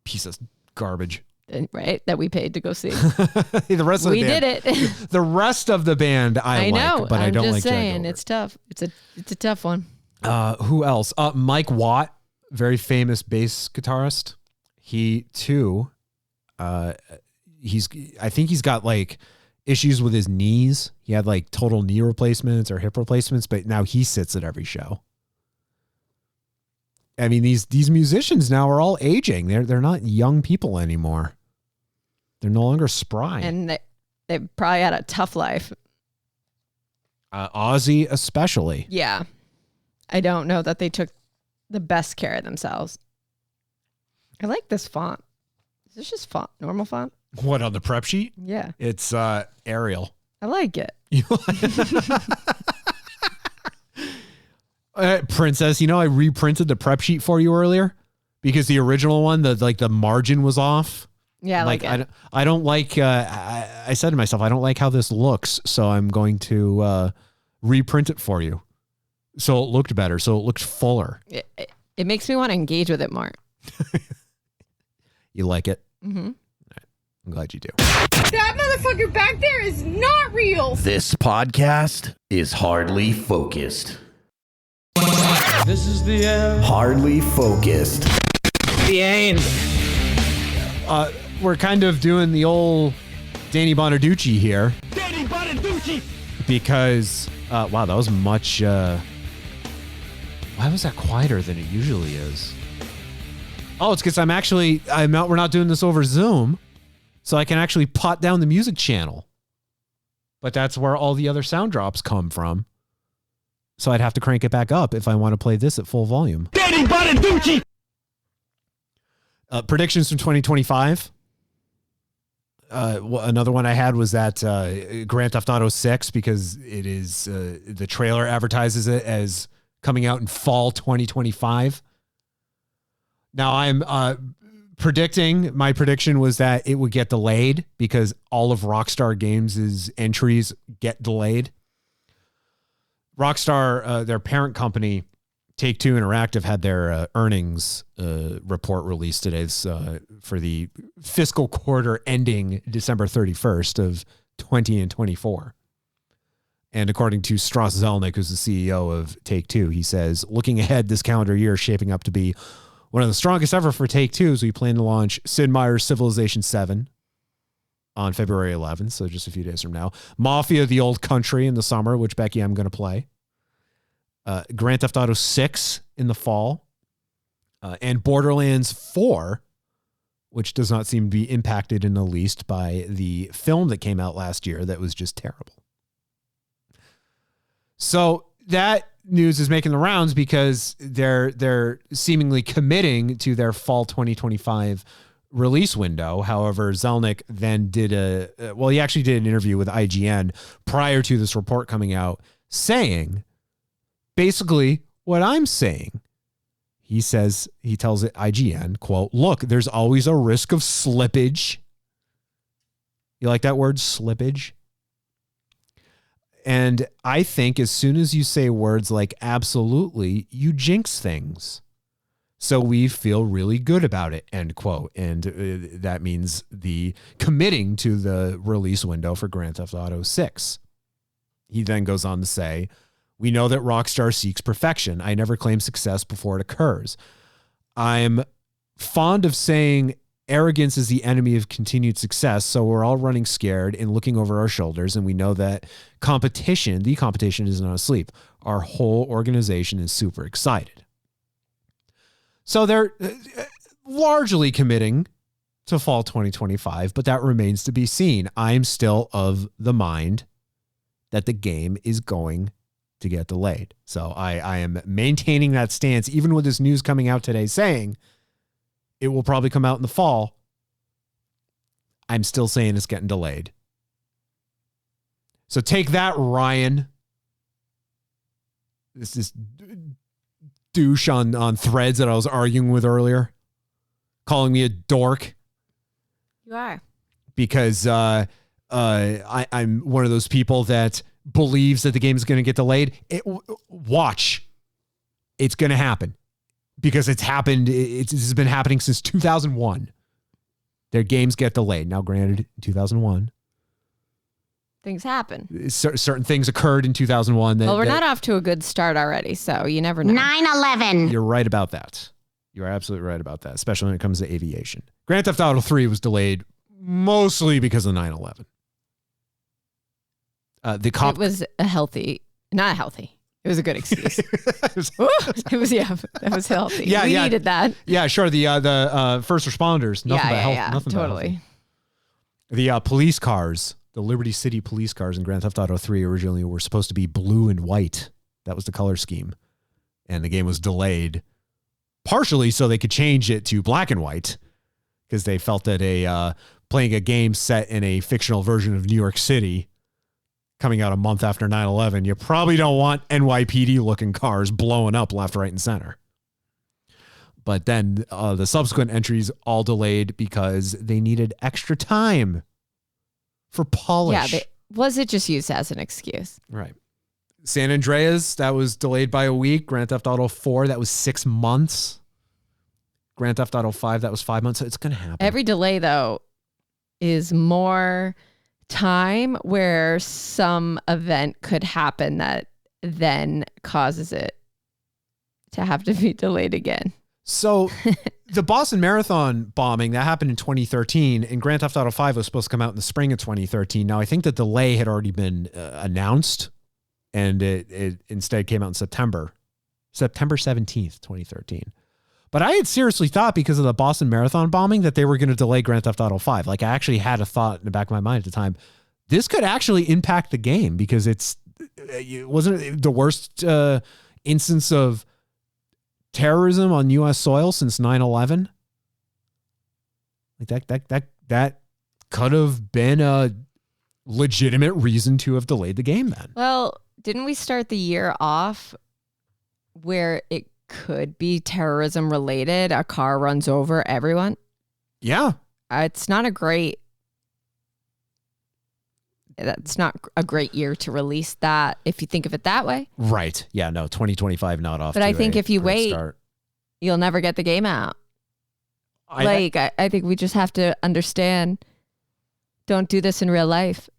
piece of garbage. Right? That we paid to go see. The rest of the band. We did it. The rest of the band I know, like, but I don't like Jack saying, it's tough. It's a tough one. Who else? Mike Watt, very famous bass guitarist. He too, I think he's got like issues with his knees. He had like total knee replacements or hip replacements, but now he sits at every show. I mean, these musicians now are all aging. They're not young people anymore. They're no longer spry. And they probably had a tough life. Ozzy especially. Yeah. I don't know that they took the best care of themselves. I like this font. Is this just font? Normal font? What, on the prep sheet? Yeah. It's Arial. I like it. Princess, I reprinted the prep sheet for you earlier because the original one, the margin was off. Yeah, I like it. I don't like. I said to myself, I don't like how this looks, so I'm going to reprint it for you, so it looked better, so it looked fuller. It makes me want to engage with it more. You like it? Mm-hmm. Right. I'm glad you do. That motherfucker back there is not real. This podcast is hardly focused. This is the end. Hardly focused. The end. We're kind of doing the old Danny Bonaducci here. Danny Bonaducci. Because, wow, that was much, why was that quieter than it usually is? Oh, it's because we're not doing this over Zoom, so I can actually pot down the music channel. But that's where all the other sound drops come from. So I'd have to crank it back up if I want to play this at full volume. Danny Bonaducci. Predictions from 2025. Another one I had was that Grand Theft Auto 6, because it is the trailer advertises it as coming out in fall 2025. Now I'm predicting, my prediction was that it would get delayed because all of Rockstar Games' entries get delayed. Rockstar, their parent company, Take-Two Interactive, had their earnings report released today for the fiscal quarter ending December 31st of 20 and 24. And according to Strauss Zelnick, who's the CEO of Take-Two, he says, looking ahead, this calendar year is shaping up to be one of the strongest ever for Take-Two, as we plan to launch Sid Meier's Civilization 7 on February 11th, so just a few days from now. Mafia: The Old Country in the summer, which, Becky, I'm going to play. Grand Theft Auto 6 in the fall. And Borderlands 4, which does not seem to be impacted in the least by the film that came out last year that was just terrible. So that news is making the rounds because they're seemingly committing to their fall 2025 release window. However, Zelnick then did he actually did an interview with IGN prior to this report coming out saying basically what I'm saying. He tells it IGN, quote, "Look, there's always a risk of slippage." You like that word, slippage? And I think as soon as you say words like absolutely, you jinx things. So we feel really good about it, end quote. And that means the committing to the release window for Grand Theft Auto 6. He then goes on to say, "We know that Rockstar seeks perfection. I never claim success before it occurs. I'm fond of saying arrogance is the enemy of continued success, so we're all running scared and looking over our shoulders, and we know that the competition is not asleep. Our whole organization is super excited." So they're largely committing to fall 2025, but that remains to be seen. I'm still of the mind that the game is going to get delayed. So I am maintaining that stance, even with this news coming out today saying it will probably come out in the fall. I'm still saying it's getting delayed. So take that, Ryan. This is douche on Threads that I was arguing with earlier, calling me a dork. You are. Because I'm one of those people that believes that the game is going to get delayed. Watch. It's going to happen. Because it's happened. It's been happening since 2001. Their games get delayed. Now, granted, in 2001. Things happen. Certain things occurred in 2001. We're not off to a good start already, so you never know. 9/11. You're right about that. You are absolutely right about that, especially when it comes to aviation. Grand Theft Auto 3 was delayed mostly because of 9/11. It was not healthy. It was a good excuse. That was healthy. We needed that. Yeah, sure. The first responders, nothing but health. Nothing totally. The police cars, the Liberty City police cars in Grand Theft Auto 3 originally were supposed to be blue and white. That was the color scheme. And the game was delayed partially so they could change it to black and white because they felt that playing a game set in a fictional version of New York City coming out a month after 9/11, you probably don't want NYPD-looking cars blowing up left, right, and center. But then the subsequent entries all delayed because they needed extra time for polish. Yeah, was it just used as an excuse? Right. San Andreas, that was delayed by a week. Grand Theft Auto 4, that was 6 months. Grand Theft Auto 5, that was 5 months. So it's going to happen. Every delay, though, is more time where some event could happen that then causes it to have to be delayed again. So the Boston Marathon bombing, that happened in 2013, and Grand Theft Auto 5 was supposed to come out in the spring of 2013. Now, I think the delay had already been announced, and it instead came out in September 17th, 2013. But I had seriously thought because of the Boston Marathon bombing that they were going to delay Grand Theft Auto 5. Like, I actually had a thought in the back of my mind at the time, this could actually impact the game because it wasn't the worst instance of terrorism on U.S. soil since 9/11. Like that could have been a legitimate reason to have delayed the game then. Well, didn't we start the year off where it could be terrorism related? A car runs over everyone. Yeah. It's not a great year to release that if you think of it that way. Right. Yeah, no, 2025 not off. But I think if you wait, you'll never get the game out. I think we just have to understand, don't do this in real life.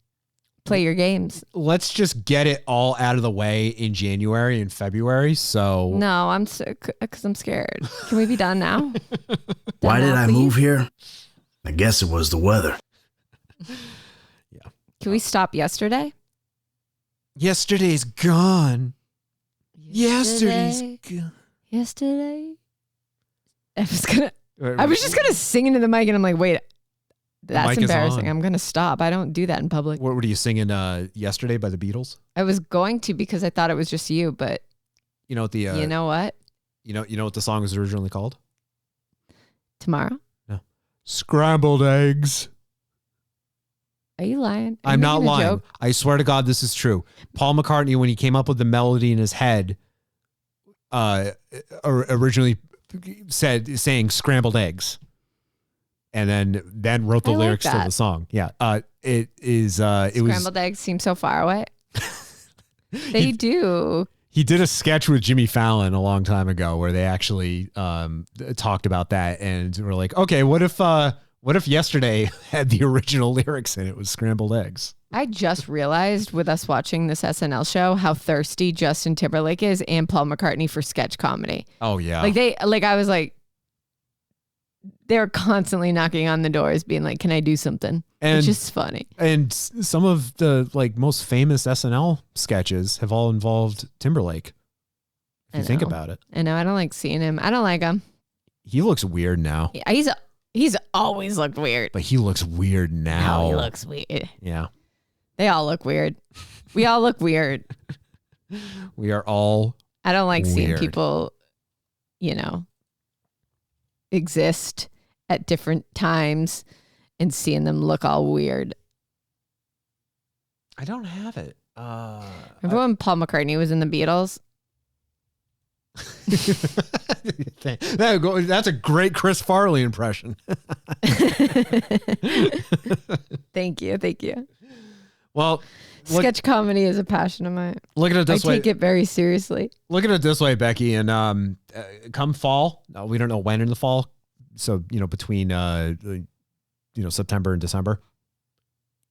Play your games. Let's just get it all out of the way in January and February. So no, I'm sick because I'm scared. Can we be done now? Why did I move here? I guess it was the weather. Yeah. Can we stop yesterday? Yesterday's gone. Yesterday's gone. Yesterday. I was gonna. I was just going to sing into the mic and I'm like, wait, that's mic is embarrassing. on. I'm going to stop. I don't do that in public. What were you singing yesterday by the Beatles? I was going to because I thought it was just you, but You know what the you know what? you know what the song was originally called? Tomorrow? No. Scrambled eggs. Are you lying? Are I'm you not making a lying. joke? I swear to God, this is true. Paul McCartney, when he came up with the melody in his head, originally saying scrambled eggs, and then wrote the I like lyrics to that. the song. Yeah. It is. It was. Scrambled eggs seem so far away. They do. He did a sketch with Jimmy Fallon a long time ago where they actually talked about that, and were like, okay, what if yesterday had the original lyrics and it was scrambled eggs? I just realized with us watching this SNL show how thirsty Justin Timberlake is and Paul McCartney for sketch comedy. Oh yeah. I was like, they're constantly knocking on the doors being like, can I do something? It's just funny. And some of the most famous SNL sketches have all involved Timberlake. If you think about it. I know. I don't like seeing him. I don't like him. He looks weird now. He's always looked weird. But he looks weird now. He looks weird. Yeah. They all look weird. We all look weird. We are all I don't like seeing weird. people, exist at different times and seeing them look all weird. I don't have it. Remember when Paul McCartney was in the Beatles? That's a great Chris Farley impression. Thank you. Well, sketch comedy is a passion of mine. Look at it this way. I take it very seriously. Look at it this way, Becky, and come fall. No, we don't know when in the fall. So between September and December,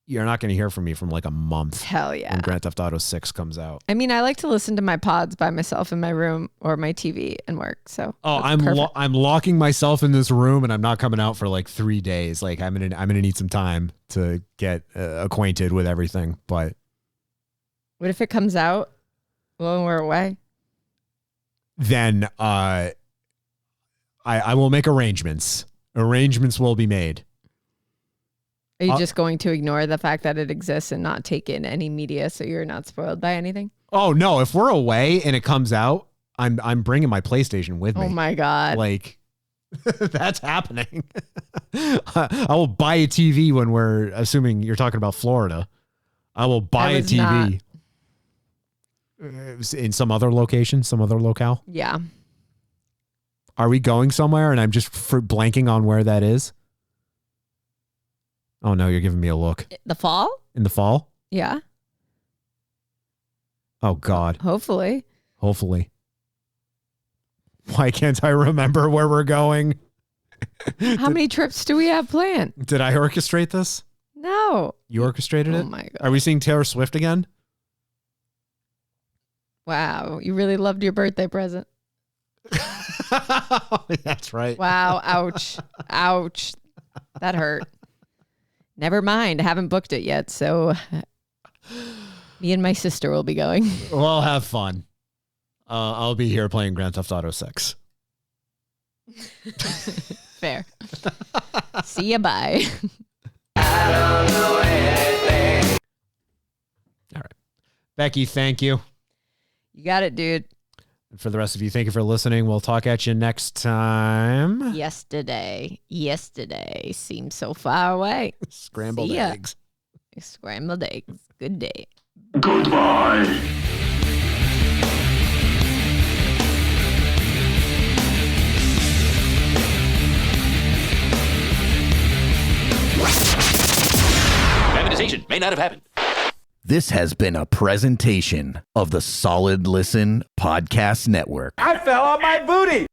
you're not going to hear from me from like a month. Hell yeah. When Grand Theft Auto 6 comes out. I mean, I like to listen to my pods by myself in my room or my TV and work. So I'm locking myself in this room and I'm not coming out for like 3 days. Like I'm gonna need some time to get acquainted with everything. But what if it comes out when we're away? Then I will make arrangements. Arrangements will be made. Are you just going to ignore the fact that it exists and not take in any media so you're not spoiled by anything? Oh no, if we're away and it comes out, I'm bringing my PlayStation with me. Oh my God. Like that's happening. I will buy a TV when we're assuming you're talking about Florida. I will buy a TV in some other location, some other locale. Yeah. Are we going somewhere and I'm just blanking on where that is? Oh no, you're giving me a look. The fall? In the fall? Yeah. Oh God. Hopefully. Why can't I remember where we're going? How many trips do we have planned? Did I orchestrate this? No. You orchestrated it? Oh my God. Are we seeing Taylor Swift again? Wow. You really loved your birthday present. That's right. Wow. Ouch. Ouch. That hurt. Never mind. I haven't booked it yet. So me and my sister will be going. Well, have fun. I'll be here playing Grand Theft Auto 6. Fair. See ya. Bye. I don't know anything. All right. Becky, thank you. You got it, dude. And for the rest of you, thank you for listening. We'll talk at you next time. Yesterday seems so far away. Scrambled eggs. Scrambled eggs. Good day. Goodbye. Magnetization may not have happened. This has been a presentation of the Solid Listen Podcast Network. I fell on my booty.